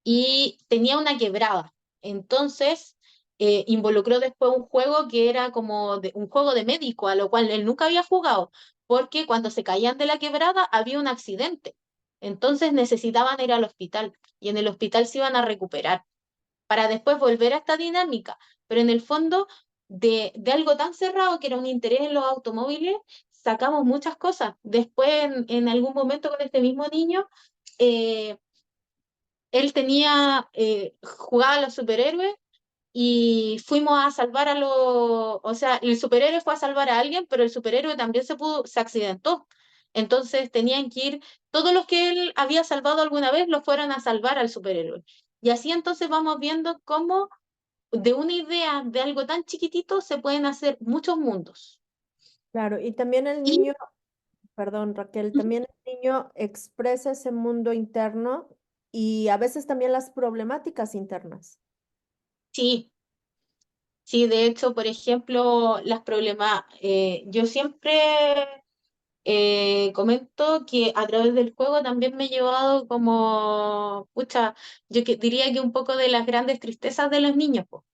y tenía una quebrada. Entonces involucró después un juego que era como un juego de médico, a lo cual él nunca había jugado, porque cuando se caían de la quebrada había un accidente. Entonces necesitaban ir al hospital y en el hospital se iban a recuperar para después volver a esta dinámica. Pero en el fondo, de algo tan cerrado que era un interés en los automóviles, sacamos muchas cosas. Después, en algún momento con este mismo niño, eh, él jugaba a los superhéroes y fuimos a salvar o sea, el superhéroe fue a salvar a alguien, pero el superhéroe también se accidentó. Entonces tenían que ir, todos los que él había salvado alguna vez lo fueron a salvar al superhéroe. Y así entonces vamos viendo cómo de una idea de algo tan chiquitito se pueden hacer muchos mundos. Claro, y también el Y niño, perdón, Raquel, también el niño expresa ese mundo interno y a veces también las problemáticas internas. sí, sí, de hecho, por ejemplo, yo siempre comento que a través del juego también me he llevado como, pucha, diría que un poco de las grandes tristezas de los niños, po,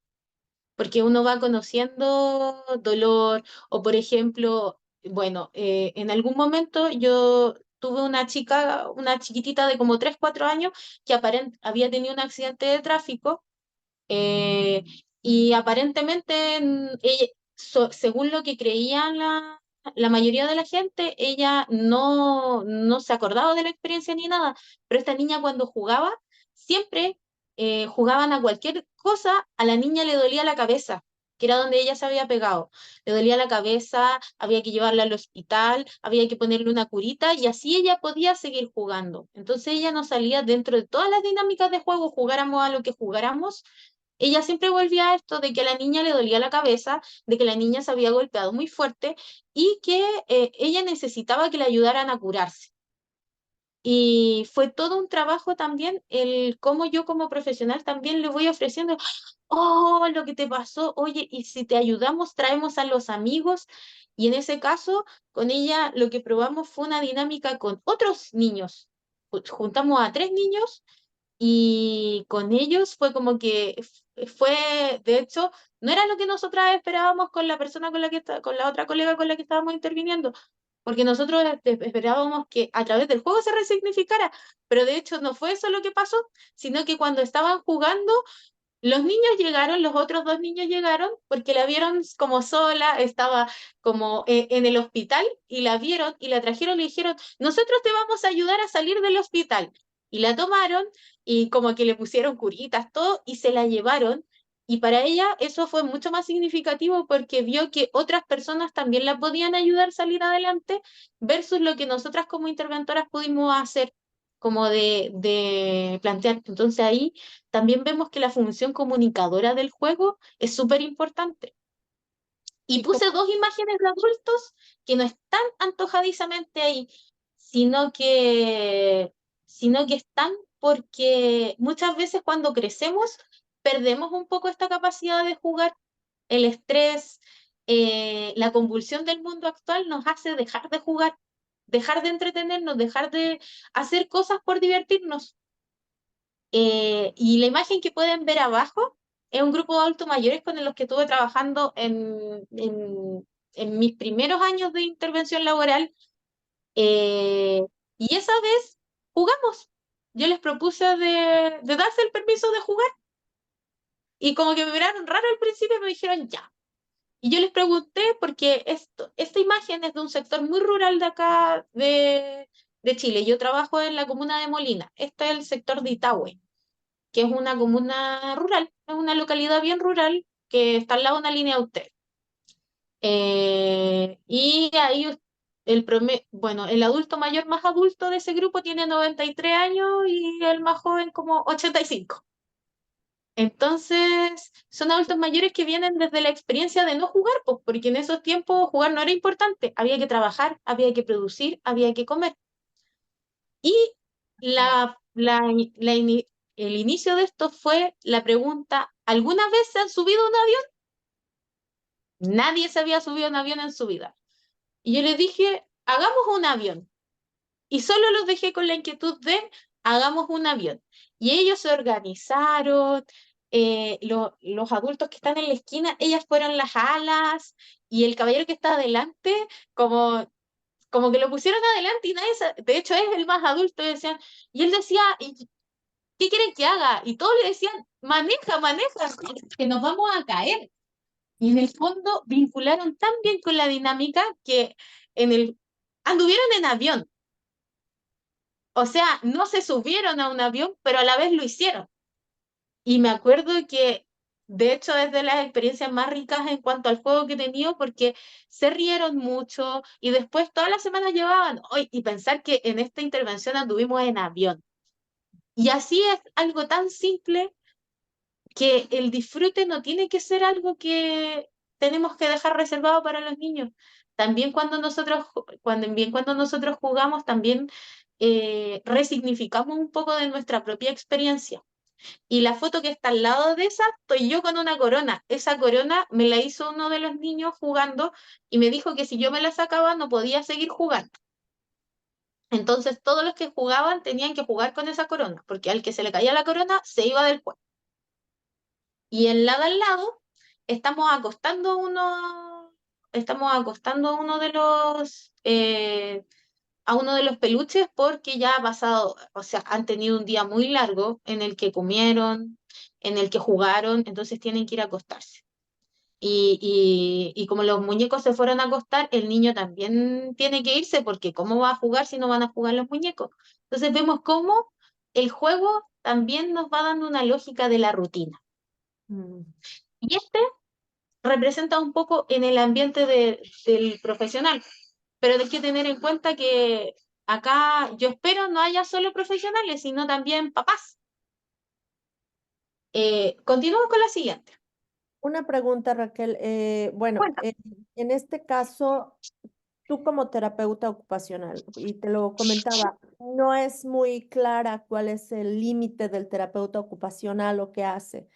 porque uno va conociendo dolor, o por ejemplo, bueno, en algún momento yo tuve una chiquitita de como 3 4 años que había tenido un accidente de tráfico, eh, y aparentemente, según lo que creían la mayoría de la gente, ella no se acordaba de la experiencia ni nada, pero esta niña cuando jugaba, siempre jugaban a cualquier cosa, a la niña le dolía la cabeza, que era donde ella se había pegado. Le dolía la cabeza, había que llevarla al hospital, había que ponerle una curita y así ella podía seguir jugando. Entonces ella no salía dentro de todas las dinámicas de juego, jugáramos a lo que jugáramos. Ella siempre volvía a esto de que a la niña le dolía la cabeza, de que la niña se había golpeado muy fuerte y que ella necesitaba que le ayudaran a curarse. Y fue todo un trabajo también el cómo yo como profesional también le voy ofreciendo, oh, lo que te pasó, oye, y si te ayudamos, traemos a los amigos. Y en ese caso, con ella lo que probamos fue una dinámica con otros niños. Juntamos a 3 niños y con ellos fue como que fue, de hecho, no era lo que nosotras esperábamos con la persona con la que con la otra colega con la que estábamos interviniendo, porque nosotros esperábamos que a través del juego se resignificara, pero de hecho no fue eso lo que pasó, sino que cuando estaban jugando los niños llegaron, los otros 2 niños llegaron porque la vieron como sola, estaba como en el hospital y la vieron y la trajeron y le dijeron, nosotros te vamos a ayudar a salir del hospital. Y la tomaron y como que le pusieron curitas, todo, y se la llevaron. Y para ella eso fue mucho más significativo porque vio que otras personas también la podían ayudar a salir adelante versus lo que nosotras como interventoras pudimos hacer, como de plantear. Entonces ahí también vemos que la función comunicadora del juego es súper importante. Y Y como, puse 2 imágenes de adultos que no están antojadizamente ahí, sino que, sino que están porque muchas veces cuando crecemos perdemos un poco esta capacidad de jugar. El estrés, la convulsión del mundo actual nos hace dejar de jugar, dejar de entretenernos, dejar de hacer cosas por divertirnos. Y la imagen que pueden ver abajo es un grupo de adultos mayores con los que estuve trabajando en mis primeros años de intervención laboral. eh, y esa vez jugamos. Yo les propuse de darse el permiso de jugar y como que me miraron raro al principio y me dijeron ya. Y yo les pregunté porque esta imagen es de un sector muy rural de acá de Chile. Yo trabajo en la comuna de Molina. Este es el sector de Itahue, que es una comuna rural, es una localidad bien rural que está al lado de una línea de usted. Y ahí bueno, el adulto mayor más adulto de ese grupo tiene 93 años y el más joven como 85. Entonces, son adultos mayores que vienen desde la experiencia de no jugar, pues, porque en esos tiempos jugar no era importante, había que trabajar, había que producir, había que comer. Y la, la, la ini- el inicio de esto fue la pregunta, ¿alguna vez se han subido a un avión? Nadie se había subido a un avión en su vida. Y yo les dije, hagamos un avión. Y solo los dejé con la inquietud de, hagamos un avión. Y ellos se organizaron, los adultos que están en la esquina, ellas fueron las alas, y el caballero que está adelante, como como que lo pusieron adelante y nadie, de hecho es el más adulto, y decían, y él decía, "¿Y qué quieren que haga?" Y todos le decían, maneja, maneja, que nos vamos a caer. Y en el fondo vincularon tan bien con la dinámica que en el anduvieron en avión. O sea, no se subieron a un avión, pero a la vez lo hicieron. Y me acuerdo que, de hecho, es de las experiencias más ricas en cuanto al juego que he tenido, porque se rieron mucho y después todas las semanas llevaban, hoy y pensar que en esta intervención anduvimos en avión. Y así es algo tan simple que el disfrute no tiene que ser algo que tenemos que dejar reservado para los niños. También cuando nosotros jugamos, también resignificamos un poco de nuestra propia experiencia. Y la foto que está al lado de esa, estoy yo con una corona. Esa corona me la hizo uno de los niños jugando y me dijo que si yo me la sacaba no podía seguir jugando. Entonces todos los que jugaban tenían que jugar con esa corona, porque al que se le caía la corona se iba del juego. Y en la de al lado estamos acostando a uno de los peluches porque ya ha pasado, o sea, han tenido un día muy largo en el que comieron, en el que jugaron, entonces tienen que ir a acostarse. Y como los muñecos se fueron a acostar, el niño también tiene que irse porque ¿cómo va a jugar si no van a jugar los muñecos? Entonces vemos cómo el juego también nos va dando una lógica de la rutina. mm, Y este representa un poco en el ambiente del profesional, pero hay que tener en cuenta que acá yo espero no haya solo profesionales, sino también papás. Continúo con la siguiente. Una pregunta, Raquel. Bueno, Cuenta. en este caso, tú como terapeuta ocupacional, y te lo comentaba, no es muy clara cuál es el límite del terapeuta ocupacional o qué hace.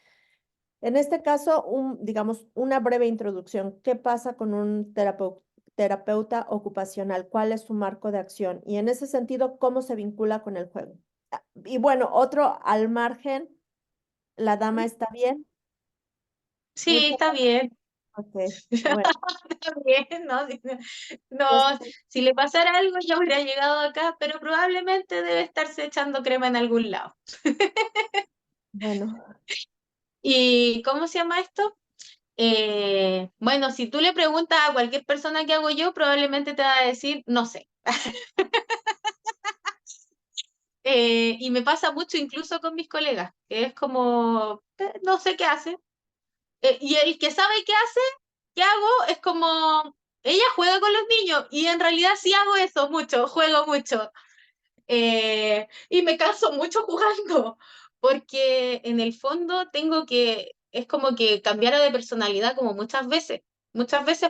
En este caso, digamos, una breve introducción. ¿Qué pasa con un terapeuta ocupacional? ¿Cuál es su marco de acción? Y en ese sentido, ¿cómo se vincula con el juego? Y bueno, otro al margen, ¿la dama está bien? Muy Sí, está poco. bien. Ok, bueno, Está bien, ¿no? pues, No, si le pasara algo ya hubiera llegado acá, pero probablemente debe estarse echando crema en algún lado. bueno, ¿Y cómo se llama esto? Bueno, si tú le preguntas a cualquier persona qué hago yo, probablemente te va a decir, no sé. Y me pasa mucho incluso con mis colegas, que es como, no sé qué hace. Y el que sabe qué hace, qué hago, es como, ella juega con los niños y en realidad sí hago eso mucho, juego mucho. Y me canso mucho jugando, porque en el fondo tengo que, es como que cambiara de personalidad como muchas veces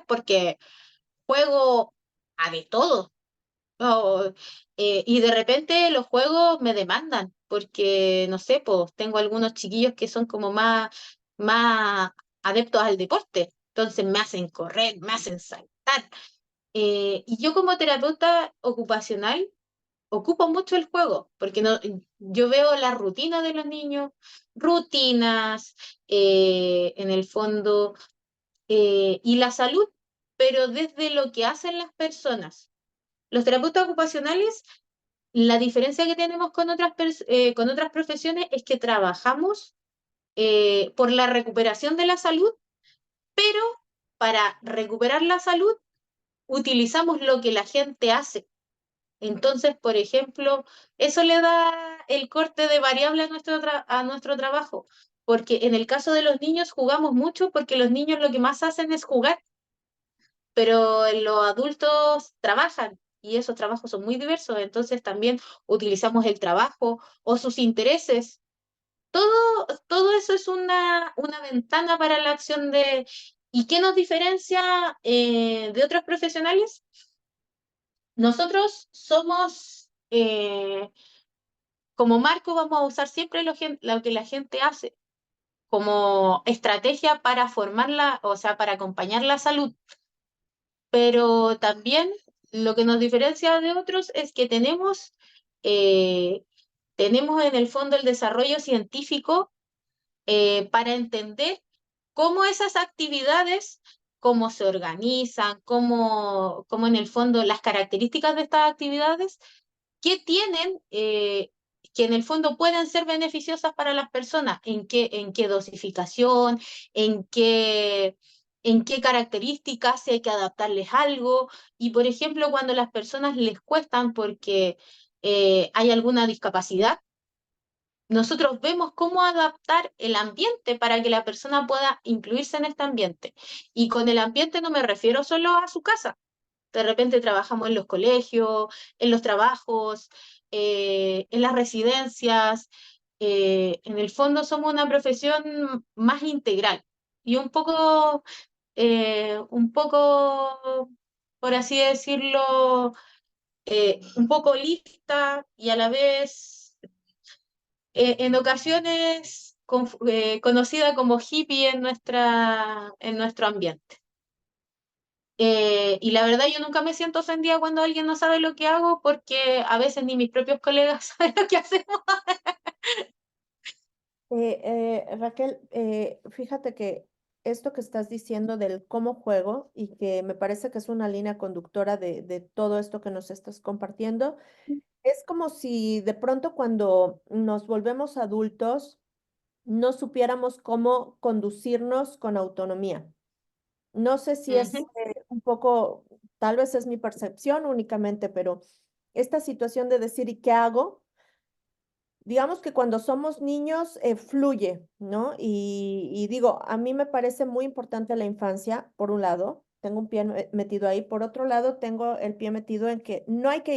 porque juego a de todo. Oh, y de repente los juegos me demandan, porque no sé, pues tengo algunos chiquillos que son como más adeptos al deporte, entonces me hacen correr, me hacen saltar. Y yo como terapeuta ocupacional ocupo mucho el juego, porque no, yo veo la rutina de los niños, rutinas, en el fondo, y la salud, pero desde lo que hacen las personas. Los terapeutas ocupacionales, la diferencia que tenemos con otras profesiones es que trabajamos por la recuperación de la salud, pero para recuperar la salud utilizamos lo que la gente hace. Entonces, por ejemplo, eso le da el corte de variable a a nuestro trabajo, porque en el caso de los niños jugamos mucho porque los niños lo que más hacen es jugar, pero los adultos trabajan y esos trabajos son muy diversos, entonces también utilizamos el trabajo o sus intereses. Todo eso es una ventana para la acción de... ¿Y qué nos diferencia de otros profesionales? Nosotros somos, como marco, vamos a usar siempre lo que la gente hace como estrategia para formarla, o sea, para acompañar la salud, pero también lo que nos diferencia de otros es que eh, tenemos en el fondo el desarrollo científico para entender cómo esas actividades, cómo se organizan, cómo en el fondo las características de estas actividades, qué tienen, que en el fondo pueden ser beneficiosas para las personas, en qué dosificación, en qué, en qué características, si hay que adaptarles algo. Y por ejemplo, cuando las personas les cuestan porque hay alguna discapacidad, nosotros vemos cómo adaptar el ambiente para que la persona pueda incluirse en este ambiente. Y con el ambiente no me refiero solo a su casa. De repente trabajamos en los colegios, en los trabajos, en las residencias. En el fondo somos una profesión más integral y un poco, por así decirlo, un poco lista y a la vez en ocasiones conocida como hippie en en nuestro ambiente. Y la verdad yo nunca me siento ofendida cuando alguien no sabe lo que hago porque a veces ni mis propios colegas saben lo que hacemos. Raquel, fíjate que esto que estás diciendo del cómo juego y que me parece que es una línea conductora de todo esto que nos estás compartiendo, es como si de pronto cuando nos volvemos adultos no supiéramos cómo conducirnos con autonomía. No sé si es Ujú. un poco, tal vez es mi percepción únicamente, pero esta situación de decir, ¿y qué hago? digamos que cuando somos niños fluye, ¿no? Y digo, a mí me parece muy importante la infancia, por un lado, tengo un pie metido ahí, por otro lado, tengo el pie metido en que no hay que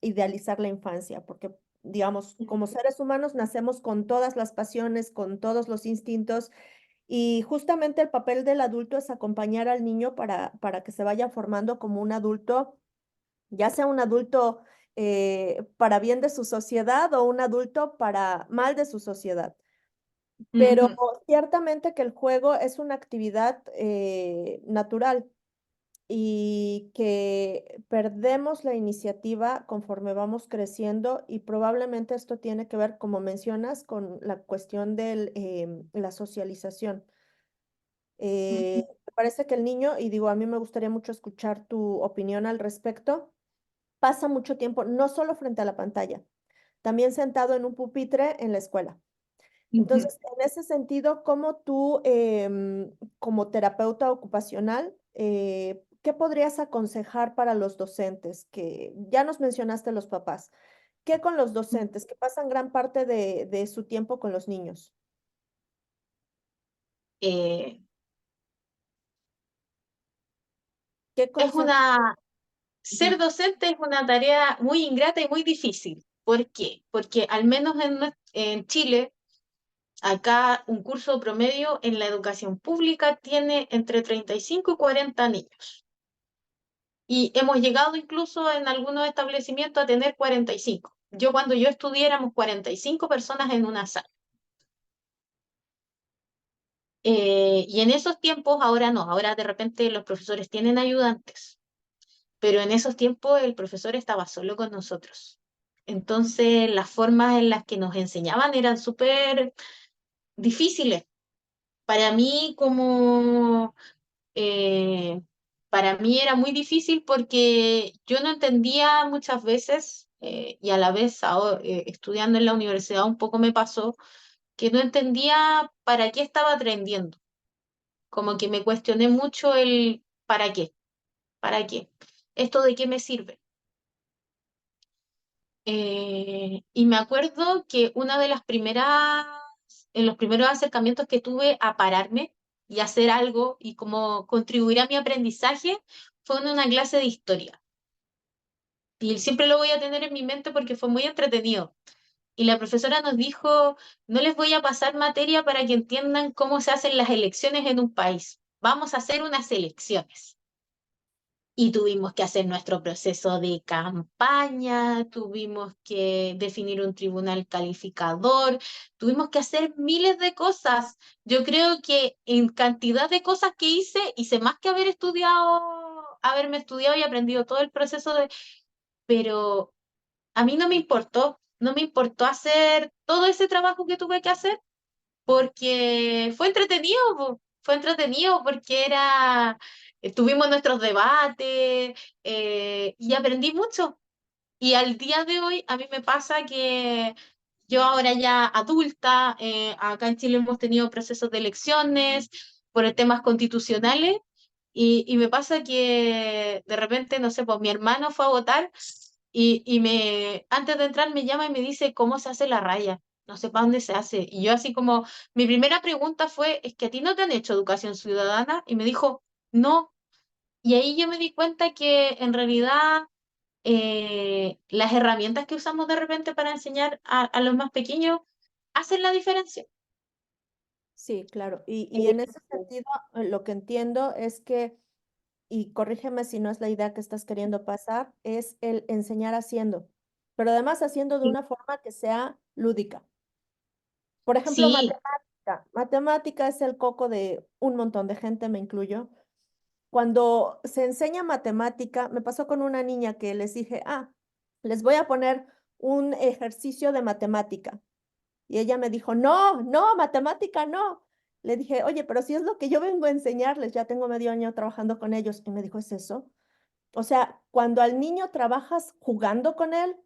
idealizar la infancia, porque, digamos, como seres humanos nacemos con todas las pasiones, con todos los instintos, y justamente el papel del adulto es acompañar al niño para que se vaya formando como un adulto, ya sea un adulto para bien de su sociedad o un adulto para mal de su sociedad. Pero Ujú, ciertamente que el juego es una actividad natural y que perdemos la iniciativa conforme vamos creciendo y probablemente esto tiene que ver, como mencionas, con la cuestión de la socialización. ujú. Me parece que el niño, y digo, a mí me gustaría mucho escuchar tu opinión al respecto, pasa mucho tiempo no solo frente a la pantalla, también sentado en un pupitre en la escuela. Ujú. Entonces, en ese sentido, ¿cómo tú, como terapeuta ocupacional, qué podrías aconsejar para los docentes? Que ya nos mencionaste los papás. ¿Qué con los docentes que pasan gran parte de su tiempo con los niños? Eh, ¿Qué es consejo? una, Ser docente es una tarea muy ingrata y muy difícil. ¿Por qué? Porque al menos en Chile, acá un curso promedio en la educación pública tiene entre 35 y 40 niños. Y hemos llegado incluso en algunos establecimientos a tener 45. Cuando yo estudié éramos 45 personas en una sala. Y en esos tiempos, ahora no, ahora de repente los profesores tienen ayudantes, pero en esos tiempos el profesor estaba solo con nosotros. Entonces las formas en las que nos enseñaban eran súper difíciles. Para mí como eh, para mí era muy difícil porque yo no entendía muchas veces, y a la vez estudiando en la universidad un poco me pasó, que no entendía para qué estaba aprendiendo. Como que me cuestioné mucho el para qué, esto de qué me sirve. Y me acuerdo que en los primeros acercamientos que tuve a pararme y hacer algo y como contribuir a mi aprendizaje fue en una clase de historia. Y siempre lo voy a tener en mi mente porque fue muy entretenido. Y la profesora nos dijo, no les voy a pasar materia para que entiendan cómo se hacen las elecciones en un país. Vamos a hacer unas elecciones. Y tuvimos que hacer nuestro proceso de campaña, tuvimos que definir un tribunal calificador, tuvimos que hacer miles de cosas. Yo creo que en cantidad de cosas que hice más que haberme estudiado y aprendido todo el proceso pero a mí no me importó, no me importó hacer todo ese trabajo que tuve que hacer porque fue entretenido, fue entretenido porque tuvimos nuestros debates y aprendí mucho. Y al día de hoy a mí me pasa que yo ahora ya adulta, acá en Chile hemos tenido procesos de elecciones por temas constitucionales y me pasa que de repente, no sé, pues mi hermano fue a votar antes de entrar me llama y me dice cómo se hace la raya. No sé para dónde se hace. Y yo así como, mi primera pregunta fue, ¿es que a ti no te han hecho educación ciudadana? Y me dijo, no. Y ahí yo me di cuenta que en realidad las herramientas que usamos de repente para enseñar a los más pequeños hacen la diferencia. Sí, claro. Y en ese sentido, lo que entiendo es que, y corrígeme si no es la idea que estás queriendo pasar, es el enseñar haciendo, pero además haciendo de Sí, una forma que sea lúdica. Por ejemplo, sí, matemática. Matemática es el coco de un montón de gente, me incluyo. Cuando se enseña matemática, me pasó con una niña que les dije, les voy a poner un ejercicio de matemática. Y ella me dijo, no, no, matemática no. Le dije, oye, pero si es lo que yo vengo a enseñarles, ya tengo medio año trabajando con ellos. Y me dijo, ¿es eso? O sea, cuando al niño trabajas jugando con él,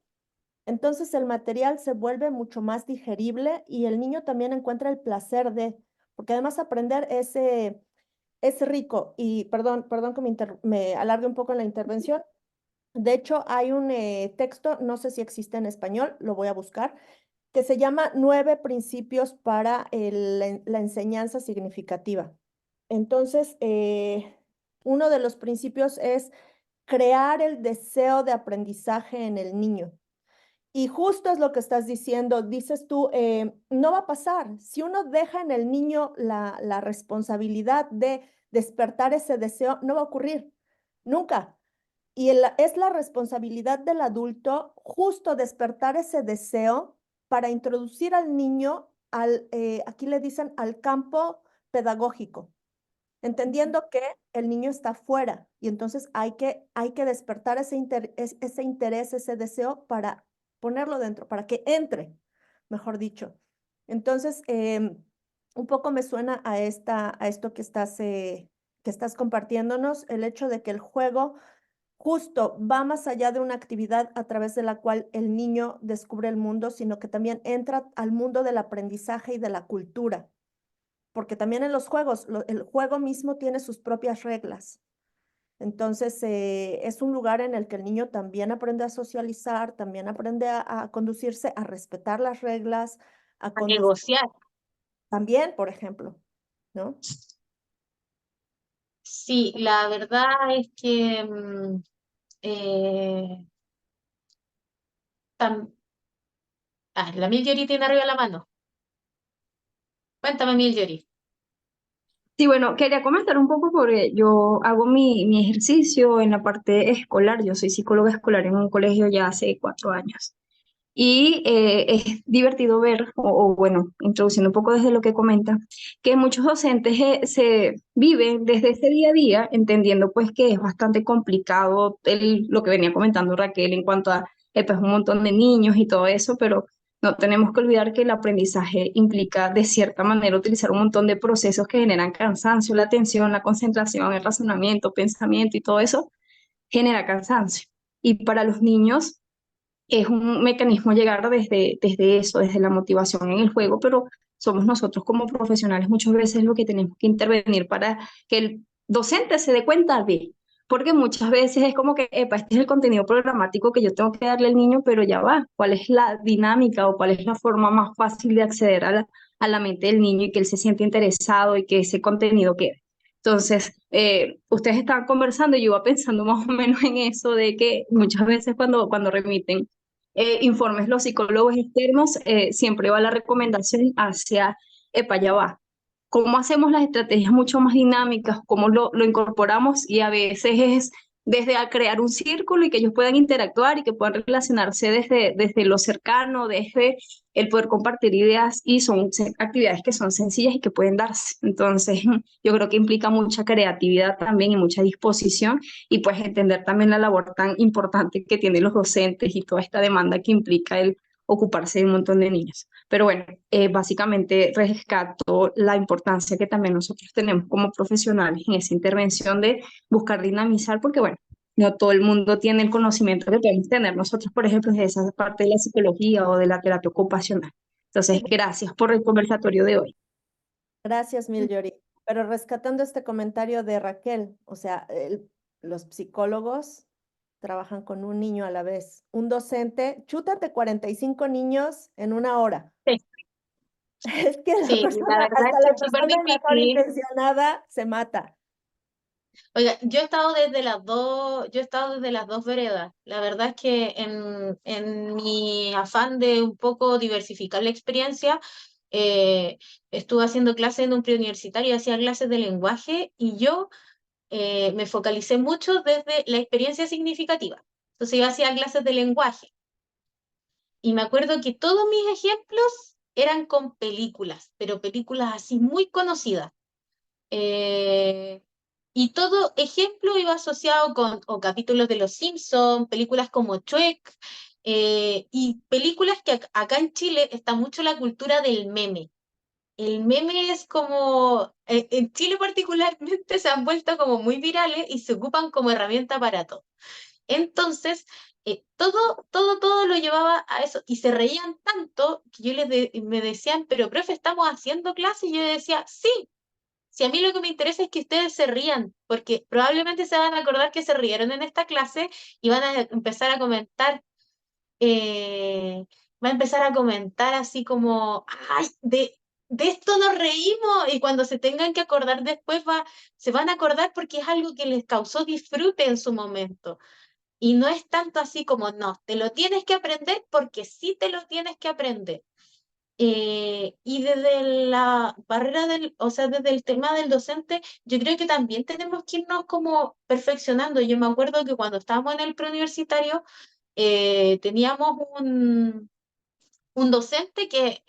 entonces el material se vuelve mucho más digerible y el niño también encuentra el placer de, porque además aprender es rico. Y perdón que me alargue un poco en la intervención. De hecho, hay un texto, no sé si existe en español, lo voy a buscar, que se llama Nueve Principios para la Enseñanza Significativa. Entonces, uno de los principios es crear el deseo de aprendizaje en el niño. Y justo es lo que estás diciendo, dices tú, no va a pasar. Si uno deja en el niño la responsabilidad de despertar ese deseo, no va a ocurrir, nunca. Y es la responsabilidad del adulto justo despertar ese deseo para introducir al niño aquí le dicen, al campo pedagógico, entendiendo que el niño está fuera y entonces hay que despertar ese interés, ese deseo para ponerlo dentro, para que entre, mejor dicho. Entonces, un poco me suena a esto que estás compartiéndonos, el hecho de que el juego justo va más allá de una actividad a través de la cual el niño descubre el mundo, sino que también entra al mundo del aprendizaje y de la cultura, porque también en los juegos, el juego mismo tiene sus propias reglas. Entonces, es un lugar en el que el niño también aprende a socializar, también aprende a conducirse, a respetar las reglas, a A conducir negociar. también, por ejemplo, ¿no? Sí, la verdad es que eh, la Miljori tiene arriba la mano. Cuéntame, Miljori. Sí, bueno, quería comentar un poco porque yo hago mi ejercicio en la parte escolar. Yo soy psicóloga escolar en un colegio ya hace 4 años. Y es divertido ver, bueno, introduciendo un poco desde lo que comenta, que muchos docentes se viven desde ese día a día, entendiendo pues que es bastante complicado lo que venía comentando Raquel en cuanto a pues, un montón de niños y todo eso, pero no tenemos que olvidar que el aprendizaje implica de cierta manera utilizar un montón de procesos que generan cansancio, la atención, la concentración, el razonamiento, pensamiento y todo eso genera cansancio. Y para los niños es un mecanismo llegar desde eso, desde la motivación en el juego, pero somos nosotros como profesionales muchas veces lo que tenemos que intervenir para que el docente se dé cuenta de, porque muchas veces es como que, epa, este es el contenido programático que yo tengo que darle al niño, pero ya va, ¿cuál es la dinámica o cuál es la forma más fácil de acceder a la mente del niño y que él se siente interesado y que ese contenido quede? Entonces, ustedes estaban conversando y yo iba pensando más o menos en eso de que muchas veces cuando remiten informes los psicólogos externos, siempre va la recomendación hacia, epa, ya va. ¿Cómo hacemos las estrategias mucho más dinámicas? ¿Cómo lo incorporamos? Y a veces es desde a crear un círculo y que ellos puedan interactuar y que puedan relacionarse desde lo cercano, desde el poder compartir ideas y son actividades que son sencillas y que pueden darse. Entonces, yo creo que implica mucha creatividad también y mucha disposición y pues entender también la labor tan importante que tienen los docentes y toda esta demanda que implica el ocuparse de un montón de niños. Pero bueno, básicamente rescato la importancia que también nosotros tenemos como profesionales en esa intervención de buscar dinamizar, porque bueno, no todo el mundo tiene el conocimiento que podemos tener nosotros, por ejemplo, de esa parte de la psicología o de la terapia ocupacional. Entonces, gracias por el conversatorio de hoy. Gracias, Miljori. Pero rescatando este comentario de Raquel, o sea, los psicólogos trabajan con un niño a la vez. Un docente, chútate 45 niños en una hora. Sí, Es que sí, la verdad es hasta que la es súper persona mejor difícil. intencionada se mata. Oiga, yo he estado desde las dos, yo he estado desde las dos veredas. La verdad es que en mi afán de un poco diversificar la experiencia, eh, estuve haciendo clases en un preuniversitario, hacía clases de lenguaje y yo me focalicé mucho desde la experiencia significativa. Entonces yo hacía clases de lenguaje y me acuerdo que todos mis ejemplos eran con películas, pero películas así muy conocidas. Eh, y todo ejemplo iba asociado con o capítulos de Los Simpson, películas como Shrek, y películas que acá en Chile está mucho la cultura del meme. El meme es como, en Chile particularmente se han vuelto como muy virales y se ocupan como herramienta para todo. Entonces, todo lo llevaba a eso y se reían tanto que me decían, pero profe, estamos haciendo clase y yo decía, sí, si a mí lo que me interesa es que ustedes se rían, porque probablemente se van a acordar que se rieron en esta clase y van a empezar a comentar, eh, va a empezar a comentar así como, ay, de esto nos reímos, y cuando se tengan que acordar después se van a acordar porque es algo que les causó disfrute en su momento. Y no es tanto así como, no, te lo tienes que aprender porque sí te lo tienes que aprender. Y desde la barrera o sea, desde el tema del docente, yo creo que también tenemos que irnos como perfeccionando. Yo me acuerdo que cuando estábamos en el preuniversitario, teníamos un docente que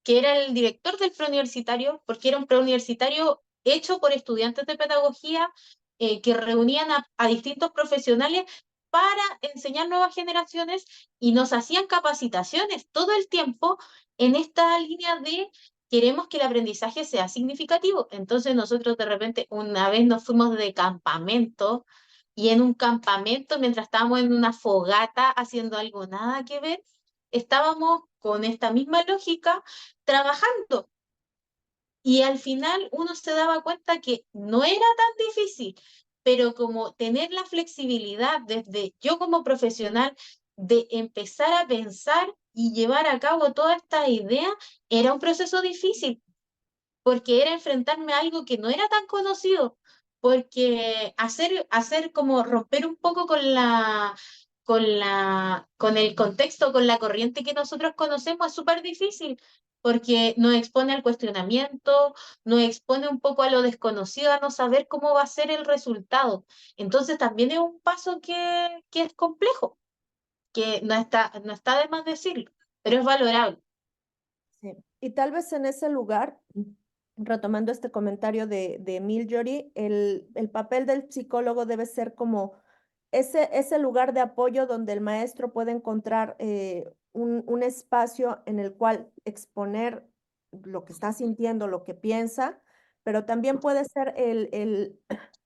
era el director del preuniversitario, porque era un preuniversitario hecho por estudiantes de pedagogía que reunían a distintos profesionales para enseñar nuevas generaciones y nos hacían capacitaciones todo el tiempo en esta línea de queremos que el aprendizaje sea significativo. Entonces nosotros de repente una vez nos fuimos de campamento y en un campamento, mientras estábamos en una fogata haciendo algo nada que ver, estábamos con esta misma lógica trabajando. Y al final uno se daba cuenta que no era tan difícil, pero como tener la flexibilidad desde yo como profesional de empezar a pensar y llevar a cabo toda esta idea, era un proceso difícil, porque era enfrentarme a algo que no era tan conocido, porque hacer como romper un poco con el contexto, con la corriente que nosotros conocemos es súper difícil, porque nos expone al cuestionamiento, nos expone un poco a lo desconocido, a no saber cómo va a ser el resultado. Entonces también es un paso que es complejo, que no está de más decirlo, pero es valorable. Sí. Y tal vez en ese lugar, retomando este comentario de Miljory, el papel del psicólogo debe ser como ese lugar de apoyo donde el maestro puede encontrar un espacio en el cual exponer lo que está sintiendo, lo que piensa, pero también puede ser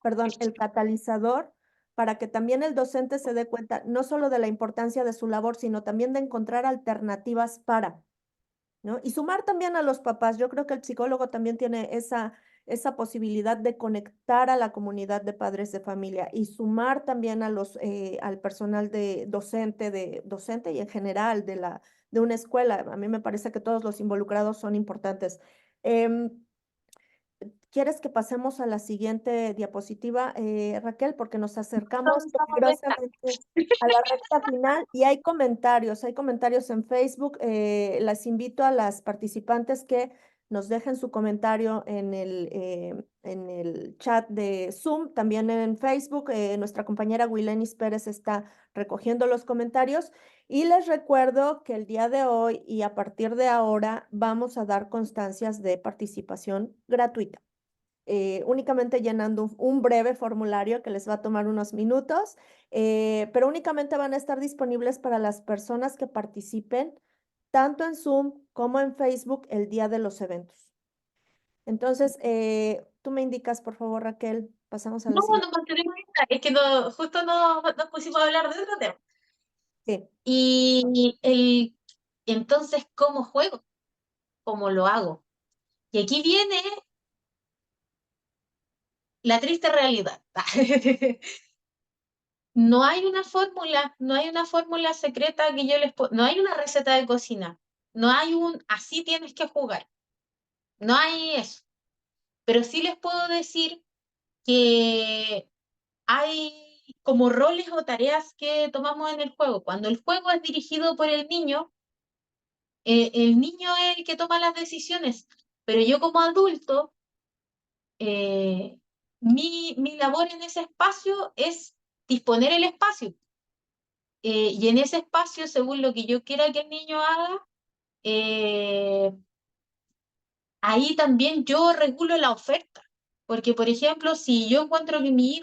perdón, el catalizador para que también el docente se dé cuenta no solo de la importancia de su labor, sino también de encontrar alternativas para. ¿No? Y sumar también a los papás. Yo creo que el psicólogo también tiene esa posibilidad de conectar a la comunidad de padres de familia y sumar también al personal docente y en general de una escuela. A mí me parece que todos los involucrados son importantes. Em, ¿Quieres que pasemos a la siguiente diapositiva, Raquel? Porque nos acercamos peligrosamente a la recta final y hay comentarios en Facebook. Las invito a las participantes que nos dejen su comentario en el chat de Zoom, también en Facebook. Nuestra compañera Wilenis Pérez está recogiendo los comentarios y les recuerdo que el día de hoy y a partir de ahora vamos a dar constancias de participación gratuita. Únicamente llenando un breve formulario que les va a tomar unos minutos, pero únicamente van a estar disponibles para las personas que participen tanto en Zoom como en Facebook el día de los eventos. Entonces, tú me indicas, por favor, Raquel, pasamos a la No, siguiente. no mantenemos esta, es que justo nos pusimos a hablar de otro tema. Sí, Entonces, ¿cómo juego? ¿Cómo lo hago? Y aquí viene la triste realidad. No hay una fórmula secreta que no hay una receta de cocina, no hay así tienes que jugar, no hay eso. Pero sí les puedo decir que hay como roles o tareas que tomamos en el juego. Cuando el juego es dirigido por el niño es el que toma las decisiones, pero yo como adulto, eh, mi labor en ese espacio es disponer el espacio. Y en ese espacio, según lo que yo quiera que el niño haga, eh, ahí también yo regulo la oferta. Porque, por ejemplo, si yo encuentro que mi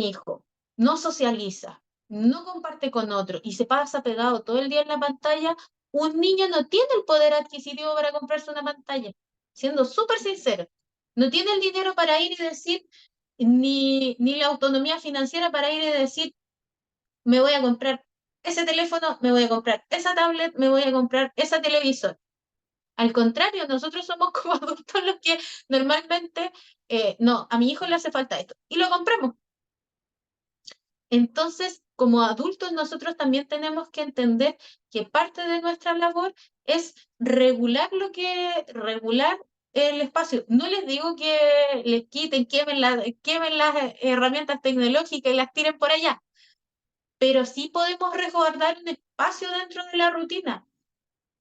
hijo no socializa, no comparte con otro y se pasa pegado todo el día en la pantalla, un niño no tiene el poder adquisitivo para comprarse una pantalla, siendo súper sincero. No tiene el dinero para ir y decir, ni la autonomía financiera para ir y decir, me voy a comprar ese teléfono, me voy a comprar esa tablet, me voy a comprar ese televisor. Al contrario, nosotros somos como adultos los que normalmente, no, a mi hijo le hace falta esto y lo compramos. Entonces, como adultos nosotros también tenemos que entender que parte de nuestra labor es regular el espacio. No les digo que les quiten, quemen las herramientas tecnológicas y las tiren por allá, pero sí podemos resguardar un espacio dentro de la rutina.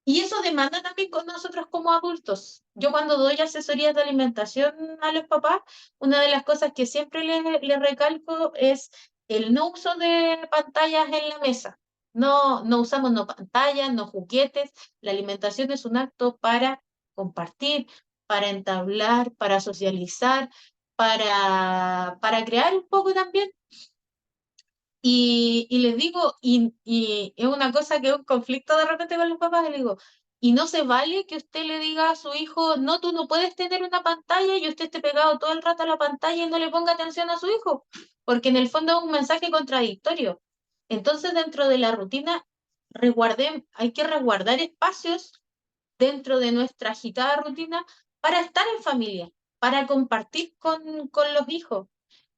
Y eso demanda también con nosotros como adultos. Yo cuando doy asesorías de alimentación a los papás, una de las cosas que siempre les recalco es el no uso de pantallas en la mesa. No usamos no pantallas, no juguetes. La alimentación es un acto para compartir, para entablar, para socializar, para crear un poco también. Y les digo, y es una cosa que es un conflicto de repente con los papás, les digo, y no se vale que usted le diga a su hijo, no, tú no puedes tener una pantalla y usted esté pegado todo el rato a la pantalla y no le ponga atención a su hijo, porque en el fondo es un mensaje contradictorio. Entonces, dentro de la rutina, hay que resguardar espacios dentro de nuestra agitada rutina para estar en familia, para compartir con los hijos.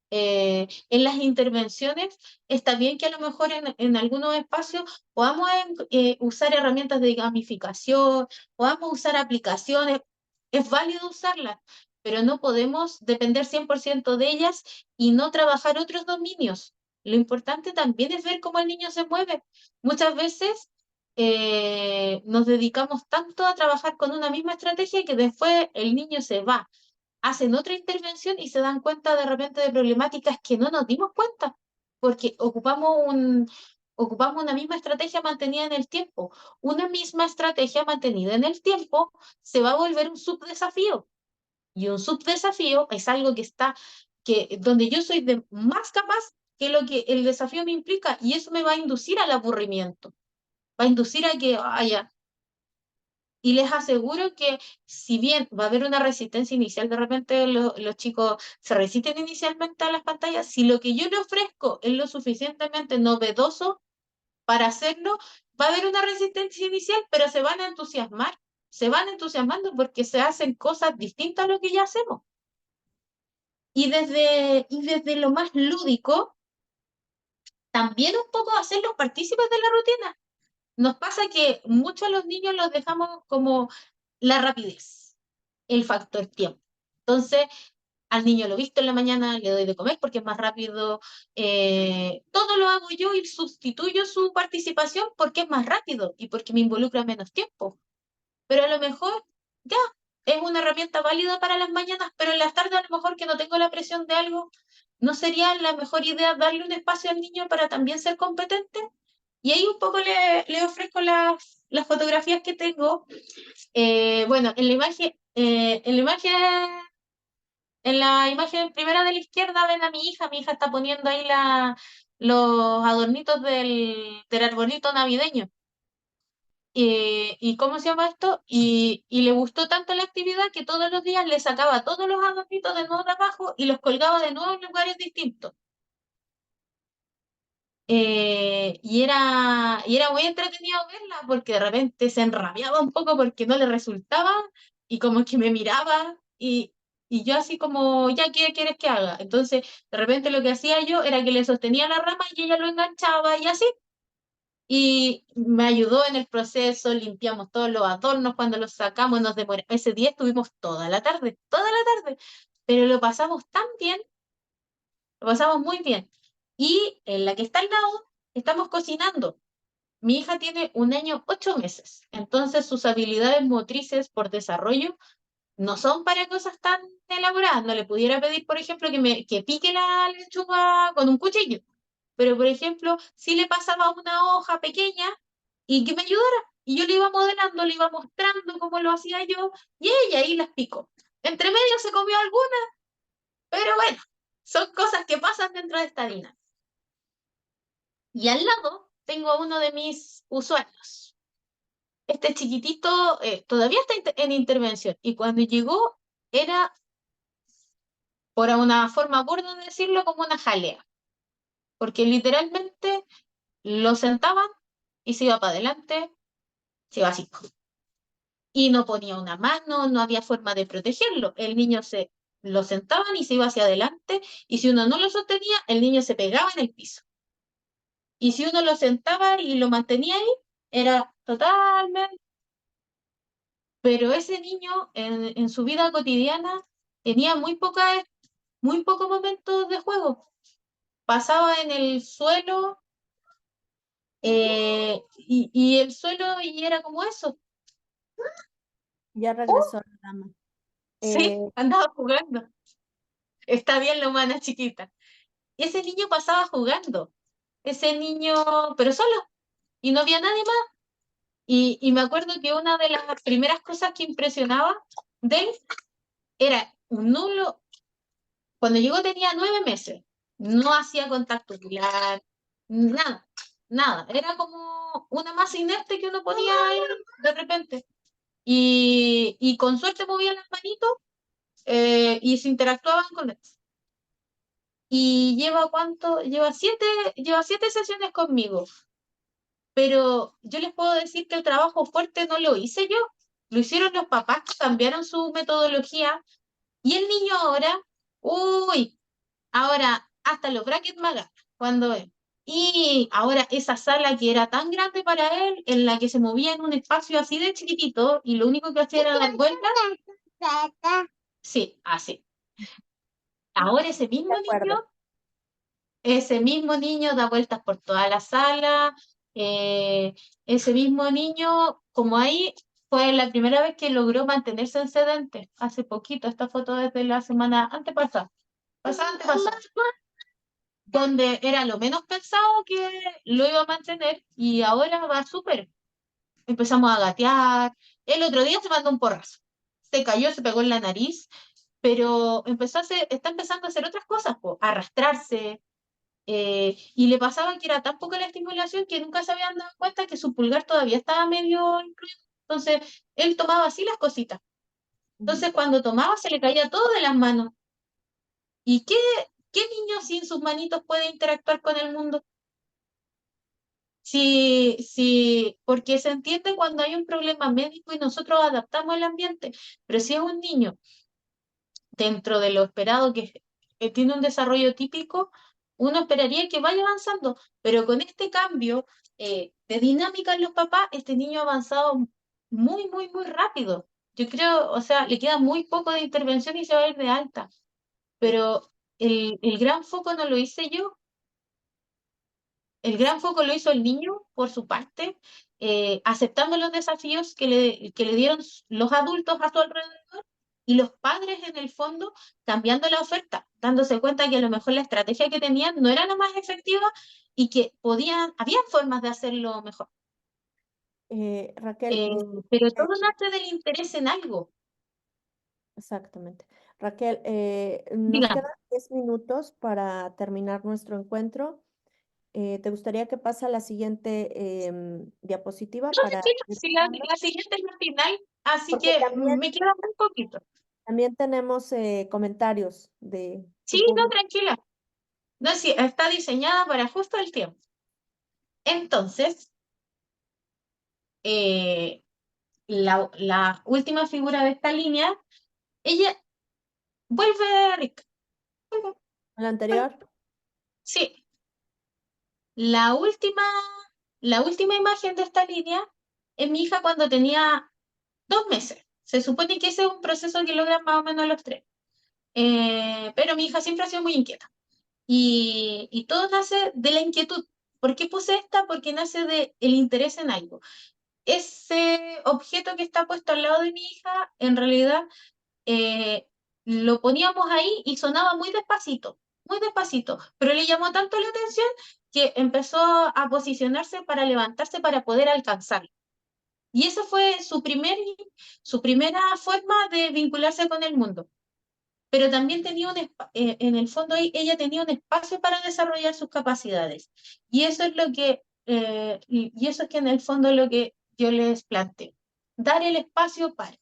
En las intervenciones está bien que a lo mejor en algunos espacios podamos usar herramientas de gamificación, podamos usar aplicaciones, es válido usarlas, pero no podemos depender 100% de ellas y no trabajar otros dominios. Lo importante también es ver cómo el niño se mueve. Muchas veces nos dedicamos tanto a trabajar con una misma estrategia que después el niño se va, hacen otra intervención y se dan cuenta de repente de problemáticas que no nos dimos cuenta, porque ocupamos una misma estrategia mantenida en el tiempo. Una misma estrategia mantenida en el tiempo se va a volver un subdesafío. Y un subdesafío es algo donde yo soy más capaz que lo que el desafío me implica, y eso me va a inducir al aburrimiento, va a inducir a que, ya, y les aseguro que si bien va a haber una resistencia inicial, de repente los chicos se resisten inicialmente a las pantallas, si lo que yo le ofrezco es lo suficientemente novedoso para hacerlo, va a haber una resistencia inicial, pero se van entusiasmando porque se hacen cosas distintas a lo que ya hacemos. Y desde lo más lúdico, también un poco hacerlos partícipes de la rutina. Nos pasa que muchos a los niños los dejamos como la rapidez, el factor tiempo. Entonces, al niño lo visto en la mañana, le doy de comer porque es más rápido. Todo lo hago yo y sustituyo su participación porque es más rápido y porque me involucra menos tiempo. Pero a lo mejor ya es una herramienta válida para las mañanas, pero en las tardes a lo mejor que no tengo la presión de algo, ¿no sería la mejor idea darle un espacio al niño para también ser competente? Y ahí un poco le ofrezco las fotografías que tengo. Bueno, en la imagen primera de la izquierda ven a mi hija está poniendo ahí los adornitos del arbolito navideño. ¿Y cómo se llama esto? Y le gustó tanto la actividad que todos los días le sacaba todos los adornitos de nuevo de abajo y los colgaba de nuevo en lugares distintos. Y era muy entretenido verla porque de repente se enrabiaba un poco porque no le resultaba y como que me miraba y yo así como, ya, ¿qué quieres que haga? Entonces, de repente lo que hacía yo era que le sostenía la rama y ella lo enganchaba y así. Y me ayudó en el proceso, limpiamos todos los adornos cuando los sacamos, ese día estuvimos toda la tarde, pero lo pasamos tan bien, lo pasamos muy bien. Y en la que está al lado, estamos cocinando. Mi hija tiene 1 año, 8 meses, entonces sus habilidades motrices por desarrollo no son para cosas tan elaboradas. No le pudiera pedir, por ejemplo, que pique la lechuga con un cuchillo, pero por ejemplo, si le pasaba una hoja pequeña y que me ayudara, y yo le iba modelando, le iba mostrando cómo lo hacía yo, y ella ahí las picó. Entre medio se comió alguna, pero bueno, son cosas que pasan dentro de esta dinámica. Y al lado tengo a uno de mis usuarios. Este chiquitito todavía está en intervención y cuando llegó era, por una forma burda de decirlo, como una jalea, porque literalmente lo sentaban y se iba para adelante, se iba así. Y no ponía una mano, no había forma de protegerlo. El niño lo sentaban y se iba hacia adelante y si uno no lo sostenía, el niño se pegaba en el piso. Y si uno lo sentaba y lo mantenía ahí, era totalmente... Pero ese niño en su vida cotidiana tenía muy pocos momentos de juego. Pasaba en el suelo y el suelo y era como eso. Ya regresó la dama. Sí, andaba jugando. Está bien la humana chiquita. Y ese niño pasaba jugando. Ese niño, pero solo. Y no había nadie más. Y me acuerdo que una de las primeras cosas que impresionaba de él era un nulo. Cuando llegó tenía 9 meses. No hacía contacto ocular, nada, nada. Era como una masa inerte que uno ponía ahí de repente. Y con suerte movía las manitos y se interactuaban con él. Y lleva cuánto, lleva siete sesiones conmigo. Pero yo les puedo decir que el trabajo fuerte no lo hice yo, lo hicieron los papás que cambiaron su metodología y el niño ahora, uy, ahora hasta los brackets me agarran cuando es. Y ahora esa sala que era tan grande para él, en la que se movía en un espacio así de chiquitito y lo único que hacía era dar vueltas, sí, así. Ahora De acuerdo. ese mismo niño da vueltas por toda la sala, ese mismo niño, como ahí, fue la primera vez que logró mantenerse en sedente, hace poquito, esta foto desde la semana antepasada, antepasada, donde era lo menos pensado que lo iba a mantener y ahora va súper. Empezamos a gatear, el otro día se mandó un porrazo, se cayó, se pegó en la nariz, pero está empezando a hacer otras cosas, po, arrastrarse, y le pasaba que era tan poca la estimulación que nunca se habían dado cuenta que su pulgar todavía estaba medio incluido. Entonces, él tomaba así las cositas. Entonces, cuando tomaba, se le caía todo de las manos. ¿Y qué niño sin sus manitos puede interactuar con el mundo? Sí, porque se entiende cuando hay un problema médico y nosotros adaptamos el ambiente. Pero si es un niño dentro de lo esperado que tiene un desarrollo típico, uno esperaría que vaya avanzando, pero con este cambio de dinámica en los papás, este niño ha avanzado muy rápido. Yo creo, o sea, le queda muy poco de intervención y se va a ir de alta, pero el gran foco no lo hice yo, el gran foco lo hizo el niño por su parte, aceptando los desafíos que le dieron los adultos a su alrededor y los padres en el fondo cambiando la oferta, dándose cuenta que a lo mejor la estrategia que tenían no era la más efectiva y que había formas de hacerlo mejor. Raquel, Pero todo nace del interés en algo. exactamente. Raquel, nos Dígame. quedan 10 minutos para terminar nuestro encuentro. ¿Te gustaría que pase a la siguiente diapositiva No, para tranquilo, ir si cerrando? la siguiente es la final, así Porque que también, me queda muy poquito. también tenemos comentarios de tu Sí, no, público. tranquila. No, sí, está diseñada para justo el tiempo. Entonces, eh, la última figura de esta línea, ella vuelve, Rick, vuelve, ¿La vuelve. anterior? Sí, la última, la última imagen de esta línea es mi hija cuando tenía 2 meses. Se supone que ese es un proceso que logra más o menos a los 3. Pero mi hija siempre ha sido muy inquieta. Y todo nace de la inquietud. ¿Por qué puse esta? Porque nace del interés en algo. Ese objeto que está puesto al lado de mi hija, en realidad eh, lo poníamos ahí y sonaba muy despacito, pero le llamó tanto la atención que empezó a posicionarse para levantarse para poder alcanzarlo. Y esa fue su primera forma de vincularse con el mundo. Pero también tenía en el fondo ella tenía un espacio para desarrollar sus capacidades. Y eso es lo que, y eso es que en el fondo lo que yo les planteo. Dar el espacio para.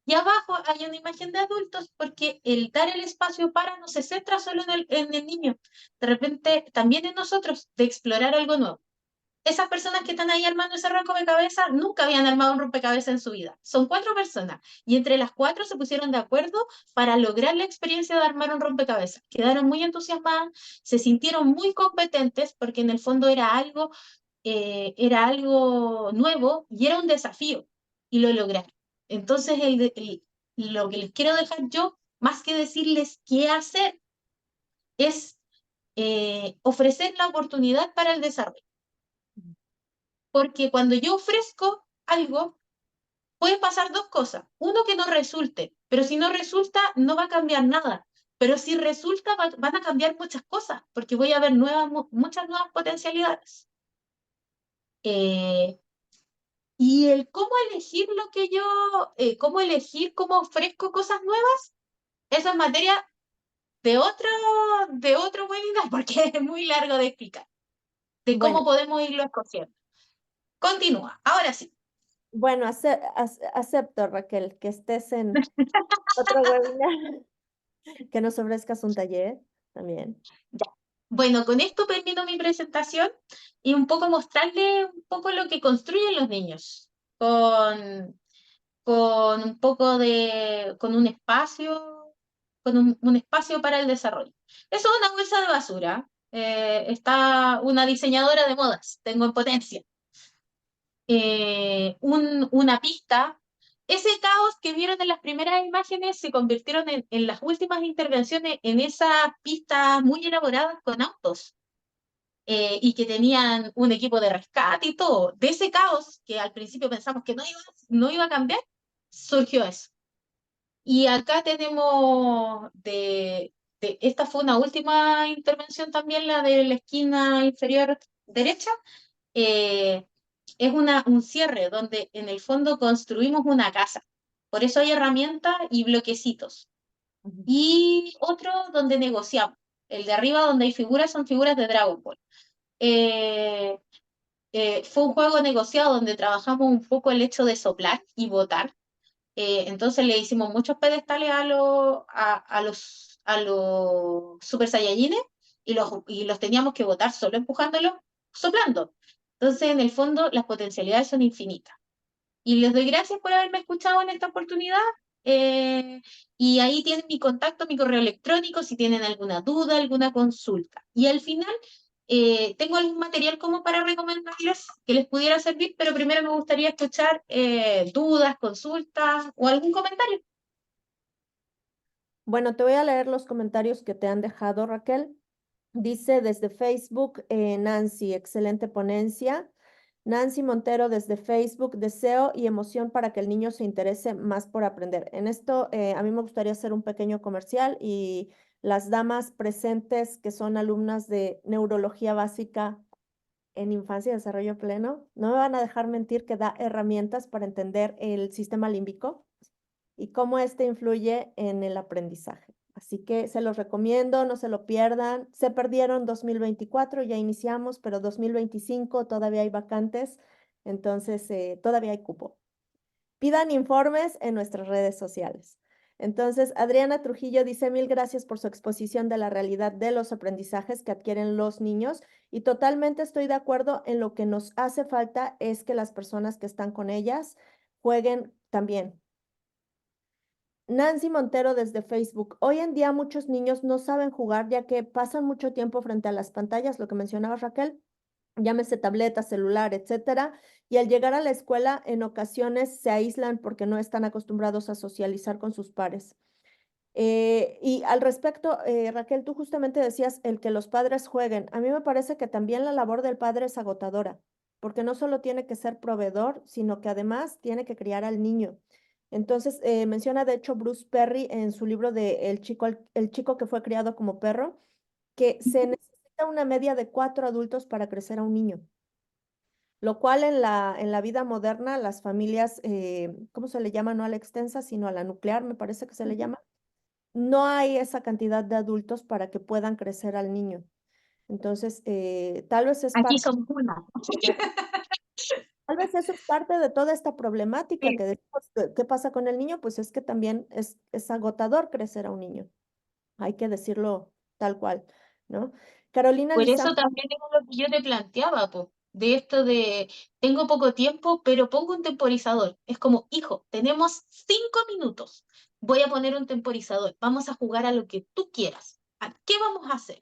Y abajo hay una imagen de adultos porque el dar el espacio para no se centra solo en el niño, de repente también en nosotros, de explorar algo nuevo. esas personas que están ahí armando ese rompecabezas nunca habían armado un rompecabezas en su vida. Son 4 personas y entre las 4 se pusieron de acuerdo para lograr la experiencia de armar un rompecabezas. Quedaron muy entusiasmadas, se sintieron muy competentes porque en el fondo era algo nuevo y era un desafío y lo lograron. Entonces, lo que les quiero dejar yo, más que decirles qué hacer, es ofrecer la oportunidad para el desarrollo. Porque cuando yo ofrezco algo, pueden pasar 2 cosas. Uno, que no resulte, pero si no resulta, no va a cambiar nada. Pero si resulta, van a cambiar muchas cosas, porque voy a ver muchas nuevas potencialidades. Y el cómo elegir lo que yo, cómo elegir, cómo ofrezco cosas nuevas, esa es materia de otro webinar, porque es muy largo de explicar, de Bueno, cómo podemos irlo escogiendo. Continúa, ahora sí. bueno, acepto, Raquel, que estés en otro webinar, que nos ofrezcas un taller también. Ya. Bueno, con esto termino mi presentación y un poco mostrarle un poco lo que construyen los niños, con un poco con un espacio, un espacio para el desarrollo. Eso es una bolsa de basura. Está una diseñadora de modas, tengo en potencia. Una pista. Ese caos que vieron en las primeras imágenes se convirtieron en las últimas intervenciones en esas pistas muy elaboradas con autos. Y que tenían un equipo de rescate y todo. De ese caos, que al principio pensamos que no iba a cambiar, surgió eso. Y acá tenemos, esta fue una última intervención también, la de la esquina inferior derecha. eh, es un cierre donde en el fondo construimos una casa. Por eso hay herramientas y bloquecitos. Y otro donde negociamos. El de arriba donde hay figuras son figuras de Dragon Ball. Eh, Fue un juego negociado donde trabajamos un poco el hecho de soplar y votar. Entonces le hicimos muchos pedestales a los Super Saiyajines y los teníamos que votar solo empujándolos, soplando. Entonces, en el fondo, las potencialidades son infinitas. Y les doy gracias por haberme escuchado en esta oportunidad. eh, y ahí tienen mi contacto, mi correo electrónico, si tienen alguna duda, alguna consulta. Y al final, tengo algún material como para recomendarles que les pudiera servir, pero primero me gustaría escuchar dudas, consultas o algún comentario. Bueno, te voy a leer los comentarios que te han dejado, Raquel. Dice desde Facebook, Nancy, excelente ponencia. Nancy Montero desde Facebook, deseo y emoción para que el niño se interese más por aprender. En esto, a mí me gustaría hacer un pequeño comercial y las damas presentes que son alumnas de neurología básica en infancia y desarrollo pleno, no me van a dejar mentir que da herramientas para entender el sistema límbico y cómo este influye en el aprendizaje. Así que se los recomiendo, no se lo pierdan. Se perdieron 2024, ya iniciamos, pero 2025 todavía hay vacantes, entonces todavía hay cupo. Pidan informes en nuestras redes sociales. Entonces, Adriana Trujillo dice, mil gracias por su exposición de la realidad de los aprendizajes que adquieren los niños y totalmente estoy de acuerdo en lo que nos hace falta es que las personas que están con ellas jueguen también. Nancy Montero desde Facebook. Hoy en día muchos niños no saben jugar ya que pasan mucho tiempo frente a las pantallas, lo que mencionaba Raquel, llámese tableta, celular, etcétera, y al llegar a la escuela en ocasiones se aíslan porque no están acostumbrados a socializar con sus pares. Y al respecto, Raquel, tú justamente decías el que los padres jueguen. A mí me parece que también la labor del padre es agotadora, porque no solo tiene que ser proveedor, sino que además tiene que criar al niño. Entonces, menciona de hecho Bruce Perry en su libro de el chico que fue criado como perro, que se necesita una media de 4 adultos para crecer a un niño, lo cual en la vida moderna las familias, ¿cómo se le llama? No a la extensa, sino a la nuclear, me parece que se le llama, no hay esa cantidad de adultos para que puedan crecer al niño. Entonces, tal vez es Aquí parte, somos una. tal vez eso es parte de toda esta problemática Sí. que después, ¿qué pasa con el niño? Pues es que también es agotador crecer a un niño. Hay que decirlo tal cual, ¿no? Carolina Por Lizán, eso también es lo que yo te planteaba, po. de esto de tengo poco tiempo, pero pongo un temporizador. Es como, hijo, tenemos 5 minutos. Voy a poner un temporizador. Vamos a jugar a lo que tú quieras. ¿A qué vamos a hacer?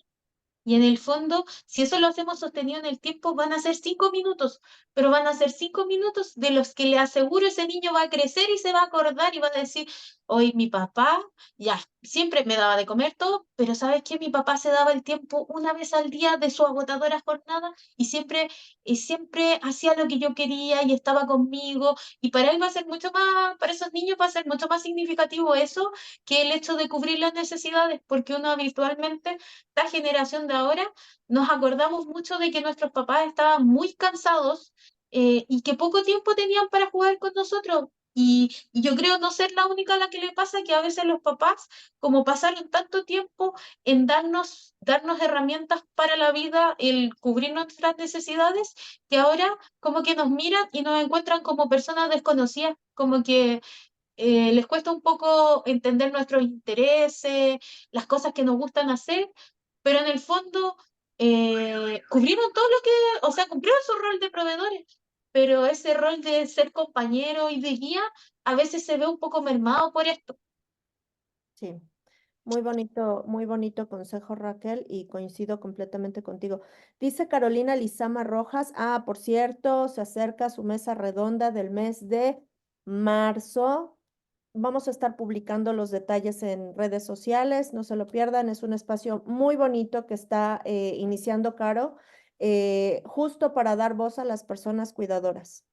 Y en el fondo, si eso lo hacemos sostenido en el tiempo, van a ser 5 minutos, pero van a ser 5 minutos de los que le aseguro ese niño va a crecer y se va a acordar y va a decir, hoy mi papá, ya, siempre me daba de comer todo, pero ¿sabes qué? Mi papá se daba el tiempo una vez al día de su agotadora jornada y siempre hacía lo que yo quería y estaba conmigo. Y para él va a ser mucho más, para esos niños va a ser mucho más significativo eso que el hecho de cubrir las necesidades, porque uno habitualmente esta generación de ahora nos acordamos mucho de que nuestros papás estaban muy cansados y que poco tiempo tenían para jugar con nosotros. Y yo creo no ser la única a la que le pasa que a veces los papás, como pasaron tanto tiempo en darnos herramientas para la vida, el cubrir nuestras necesidades, que ahora como que nos miran y nos encuentran como personas desconocidas, como que les cuesta un poco entender nuestros intereses, las cosas que nos gustan hacer, pero en el fondo cubrieron todo lo que, o sea, cumplieron su rol de proveedores, pero ese rol de ser compañero y de guía a veces se ve un poco mermado por esto. Sí, muy bonito consejo, Raquel, y coincido completamente contigo. Dice Carolina Lizama Rojas, por cierto, se acerca su mesa redonda del mes de marzo. Vamos a estar publicando los detalles en redes sociales, no se lo pierdan, es un espacio muy bonito que está iniciando Caro, justo para dar voz a las personas cuidadoras.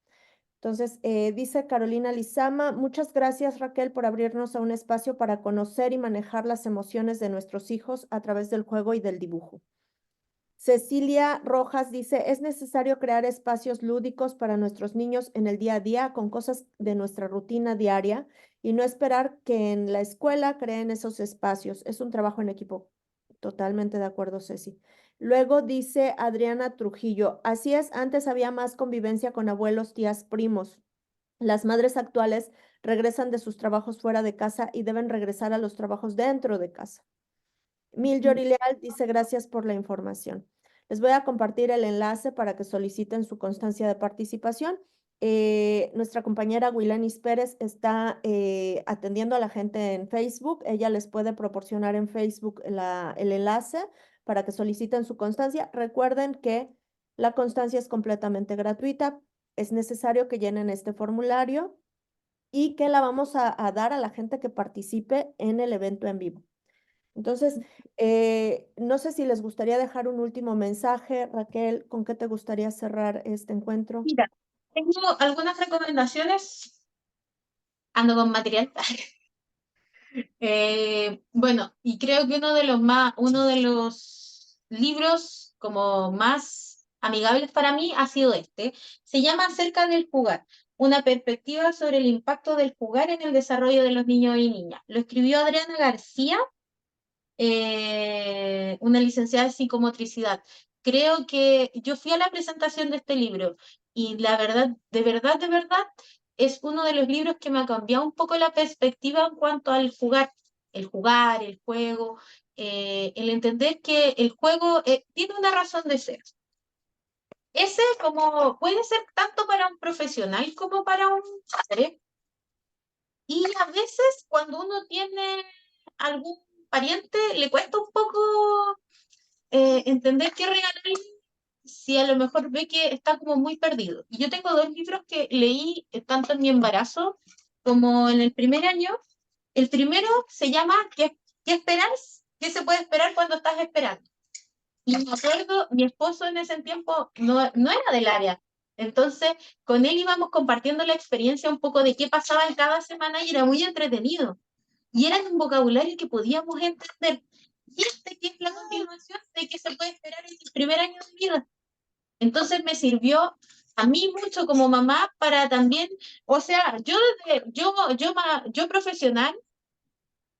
Entonces, dice Carolina Lizama, muchas gracias Raquel por abrirnos a un espacio para conocer y manejar las emociones de nuestros hijos a través del juego y del dibujo. Cecilia Rojas dice, es necesario crear espacios lúdicos para nuestros niños en el día a día con cosas de nuestra rutina diaria y no esperar que en la escuela creen esos espacios. Es un trabajo en equipo. Totalmente de acuerdo, Ceci. Luego dice Adriana Trujillo, así es, antes había más convivencia con abuelos, tías, primos. Las madres actuales regresan de sus trabajos fuera de casa y deben regresar a los trabajos dentro de casa. Mil Yori Leal dice gracias por la información. Les voy a compartir el enlace para que soliciten su constancia de participación. Nuestra compañera Wilanis Pérez está atendiendo a la gente en Facebook. Ella les puede proporcionar en Facebook el enlace para que soliciten su constancia. Recuerden que la constancia es completamente gratuita. Es necesario que llenen este formulario y que la vamos a dar a la gente que participe en el evento en vivo. Entonces, no sé si les gustaría dejar un último mensaje, Raquel, ¿con qué te gustaría cerrar este encuentro? Mira, tengo algunas recomendaciones, ando con material. Bueno, y creo que uno de los libros como más amigables para mí ha sido este. Se llama Acerca del jugar, una perspectiva sobre el impacto del jugar en el desarrollo de los niños y niñas. Lo escribió Adriana García, una licenciada en psicomotricidad. Creo que yo fui a la presentación de este libro y la verdad, de verdad, es uno de los libros que me ha cambiado un poco la perspectiva en cuanto al jugar, el juego, el entender que el juego tiene una razón de ser. Ese como puede ser tanto para un profesional como para un padre. Y a veces cuando uno tiene algún pariente, le cuesta un poco entender qué regalarle si a lo mejor ve que está como muy perdido. Y yo tengo dos libros que leí tanto en mi embarazo como en el primer año. El primero se llama ¿Qué esperas? ¿Qué se puede esperar cuando estás esperando? Y me acuerdo, mi esposo en ese tiempo no era del área. Entonces, con él íbamos compartiendo la experiencia un poco de qué pasaba en cada semana y era muy entretenido. Y era un vocabulario que podíamos entender. Y este que es la continuación de qué se puede esperar en el primer año de vida. Entonces me sirvió a mí mucho como mamá para también, o sea, yo profesional,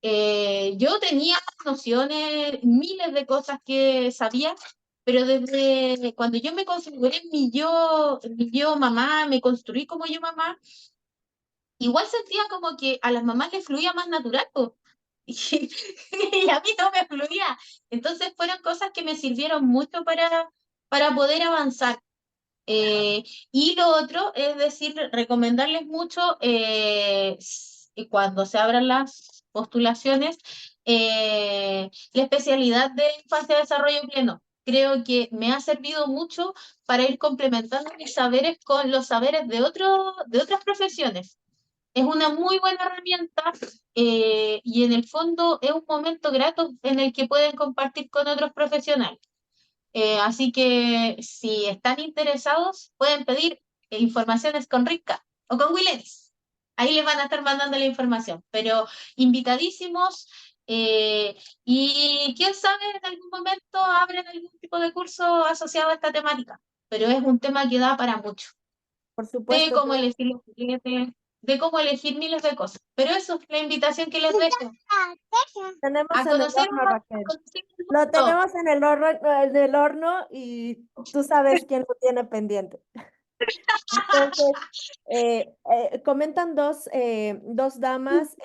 yo tenía nociones, miles de cosas que sabía, pero desde cuando yo me configuré mi yo mamá, me construí como yo mamá, igual sentía como que a las mamás les fluía más natural, po. Y, y a mí no me fluía. Entonces fueron cosas que me sirvieron mucho para poder avanzar. Y lo otro es decir, recomendarles mucho cuando se abran las postulaciones, la especialidad de infancia y desarrollo pleno. Creo que me ha servido mucho para ir complementando mis saberes con los saberes de otras profesiones. Es una muy buena herramienta y en el fondo es un momento grato en el que pueden compartir con otros profesionales. Así que si están interesados, pueden pedir informaciones con Rica o con Wilenis. Ahí les van a estar mandando la información, pero invitadísimos y quién sabe, en algún momento abren algún tipo de curso asociado a esta temática, pero es un tema que da para mucho, Por de supuesto, cómo elegir los juguetes, de cómo elegir miles de cosas. Pero eso es la invitación que les dejo, tenemos a en el conocer horno, a Raquel. conocer el Lo mundo. tenemos en el horno y tú sabes quién lo tiene pendiente. Entonces, comentan dos damas,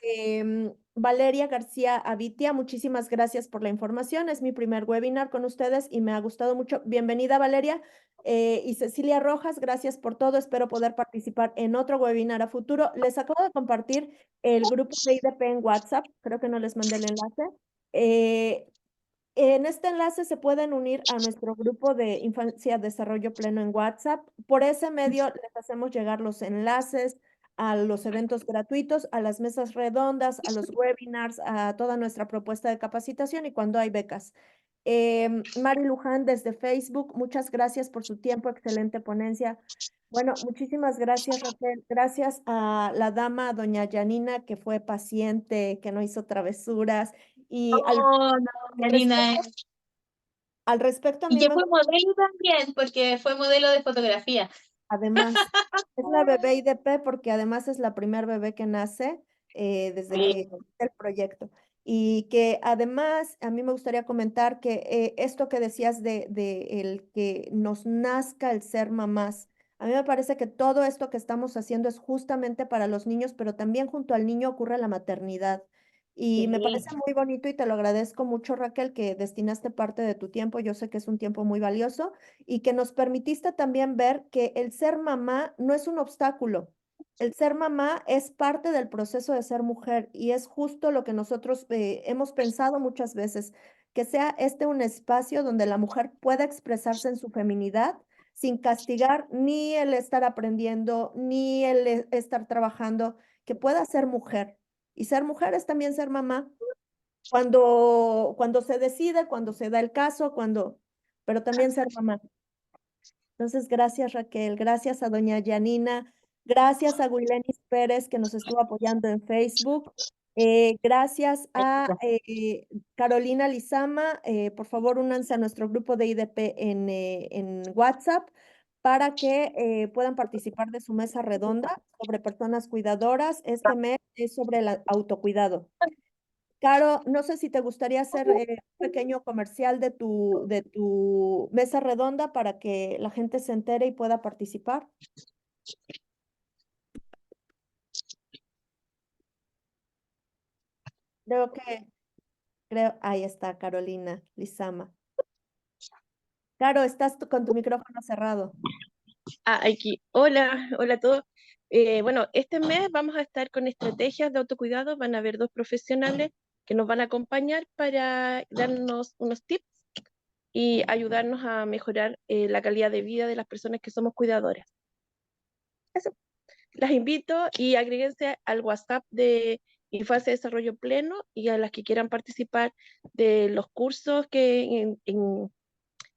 Valeria García Avitia, muchísimas gracias por la información, es mi primer webinar con ustedes y me ha gustado mucho. Bienvenida Valeria. Y Cecilia Rojas, gracias por todo, espero poder participar en otro webinar a futuro. Les acabo de compartir el grupo de IDP en WhatsApp, creo que no les mandé el enlace. Eh, en este enlace se pueden unir a nuestro grupo de Infancia Desarrollo Pleno en WhatsApp. Por ese medio les hacemos llegar los enlaces a los eventos gratuitos, a las mesas redondas, a los webinars, a toda nuestra propuesta de capacitación y cuando hay becas. Mari Luján desde Facebook, muchas gracias por su tiempo, excelente ponencia. Bueno, muchísimas gracias, Raquel. Gracias a la dama, doña Janina, que fue paciente, que no hizo travesuras. Y Oh, no, Karina, al respecto, a y mí que me fue modelo también, porque fue modelo de fotografía. además, es la bebé IDP porque además es la primer bebé que nace desde Sí, que el proyecto. Y que además a mí me gustaría comentar que esto que decías de el que nos nazca el ser mamás, a mí me parece que todo esto que estamos haciendo es justamente para los niños, pero también junto al niño ocurre la maternidad. Y me sí, parece muy bonito y te lo agradezco mucho, Raquel, que destinaste parte de tu tiempo. Yo sé que es un tiempo muy valioso y que nos permitiste también ver que el ser mamá no es un obstáculo. El ser mamá es parte del proceso de ser mujer y es justo lo que nosotros hemos pensado muchas veces, que sea este un espacio donde la mujer pueda expresarse en su feminidad sin castigar ni el estar aprendiendo, ni el estar trabajando, que pueda ser mujer. Y ser mujer es también ser mamá cuando se decide, cuando se da el caso, pero también ser mamá. Entonces, gracias Raquel, gracias a doña Janina, gracias a Guilenis Pérez que nos estuvo apoyando en Facebook, gracias a Carolina Lizama, por favor únanse a nuestro grupo de IDP en WhatsApp para que puedan participar de su mesa redonda sobre personas cuidadoras. Este mes es sobre el autocuidado. Caro, no sé si te gustaría hacer un pequeño comercial de tu mesa redonda para que la gente se entere y pueda participar. Creo que, ahí está Carolina Lizama. Caro, estás con tu micrófono cerrado. Aquí. Hola, hola a todos. Bueno, este mes vamos a estar con estrategias de autocuidado. Van a haber dos profesionales que nos van a acompañar para darnos unos tips y ayudarnos a mejorar la calidad de vida de las personas que somos cuidadoras. Eso. Las invito y agréguense al WhatsApp de Infancia y Desarrollo Pleno y a las que quieran participar de los cursos que en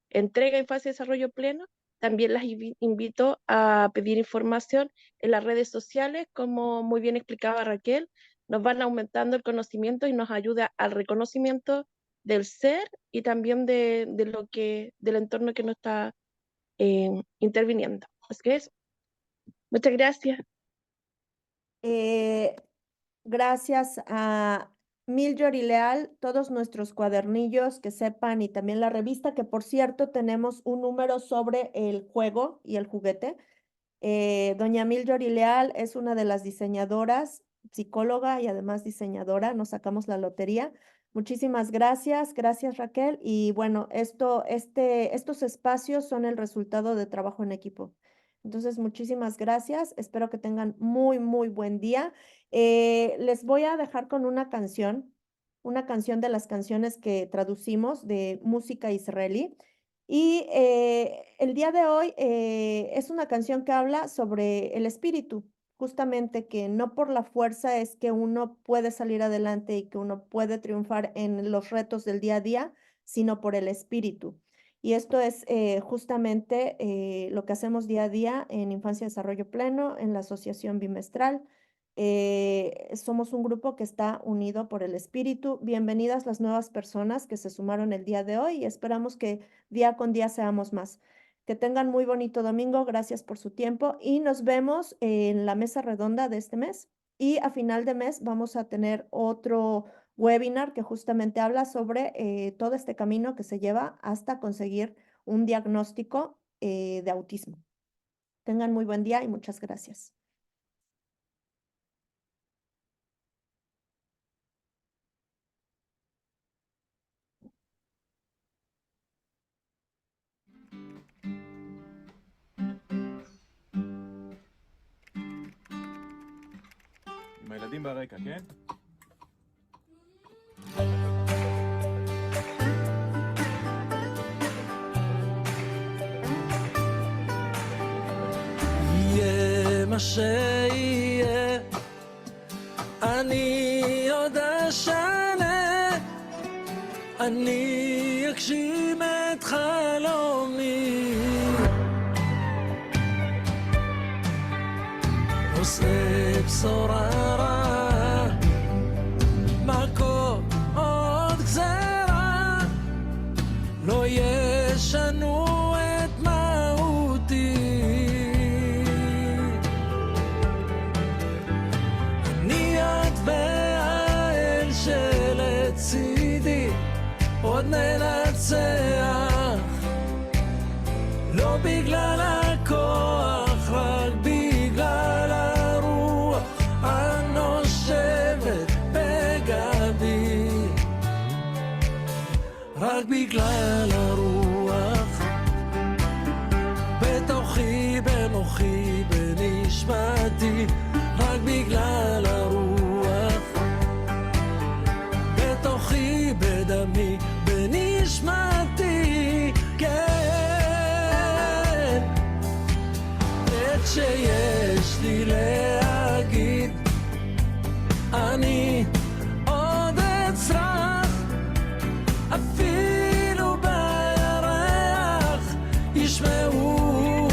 entrega Infancia y Desarrollo Pleno. También las invito a pedir información en las redes sociales, como muy bien explicaba Raquel, nos van aumentando el conocimiento y nos ayuda al reconocimiento del ser y también del entorno que nos está interviniendo. Así que eso. Muchas gracias. Eh, Gracias a Miljor y Leal, todos nuestros cuadernillos que sepan y también la revista, que por cierto tenemos un número sobre el juego y el juguete. Doña Miljor y Leal es una de las diseñadoras, psicóloga y además diseñadora, nos sacamos la lotería. Muchísimas gracias, gracias Raquel. Y bueno, estos espacios son el resultado de trabajo en equipo. Entonces, muchísimas gracias. Espero que tengan muy, muy buen día. Les voy a dejar con una canción de las canciones que traducimos de música israelí. Y el día de hoy es una canción que habla sobre el espíritu, justamente que no por la fuerza es que uno puede salir adelante y que uno puede triunfar en los retos del día a día, sino por el espíritu. Y esto es justamente lo que hacemos día a día en Infancia y Desarrollo Pleno, en la Asociación Bimestral. Somos un grupo que está unido por el espíritu. Bienvenidas las nuevas personas que se sumaron el día de hoy y esperamos que día con día seamos más. Que tengan muy bonito domingo, gracias por su tiempo y nos vemos en la mesa redonda de este mes. Y a final de mes vamos a tener otro webinar que justamente habla sobre todo este camino que se lleva hasta conseguir un diagnóstico de autismo. Tengan muy buen día y muchas gracias. עם הילדים ברקע, כן? יהיה מה שיהיה, אני עוד אשנה, אני אגשים את חלומי, עושה בשורה רעה, מקום עוד גזרה, לא ישנו את מהותי. אני את והאל שלצידי עוד ננצח, לא בגלל הכוח, רק בגלל הרוח הנושבת בגבי, רק בגלל הרוח בתוכי, במוחי, בנשמתי, רק בגלל הרוח בתוכי, בדמי, בנשמתי, כן, את שיש לי להגיד אני עוד אצרח, אפילו בירח ישמעו,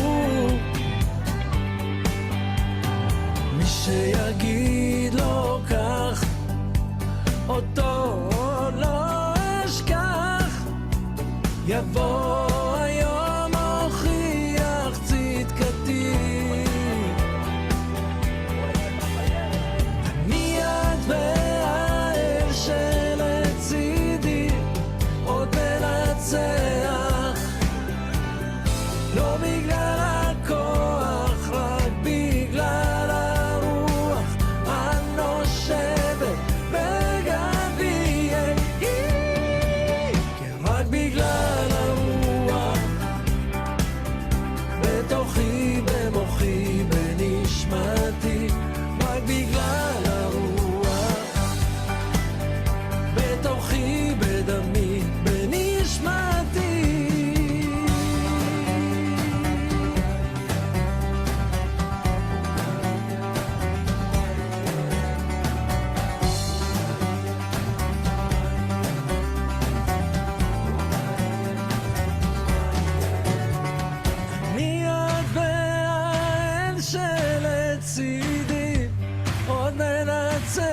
מי שיגיד לו כך אותו לא אשכח, יבוא היום הוכיח צדקתי. אני את והאל שלצידי עוד ננצח, לא בגלל הכוח, רק בגלל הרוח הנושבת בגבי, כן, רק בגלל הרוח בתוכי, במוחי, בנשמתי, רק בגלל הרוח בתוכי, בדמי, בנשמתי. אני את והאל שלצידי עוד ננצח,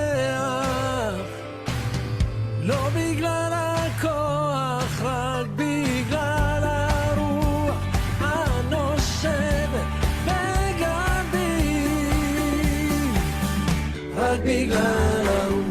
לא בגלל הכוח, רק בגלל הרוח הנושבת בגבי, רק בגלל הרוח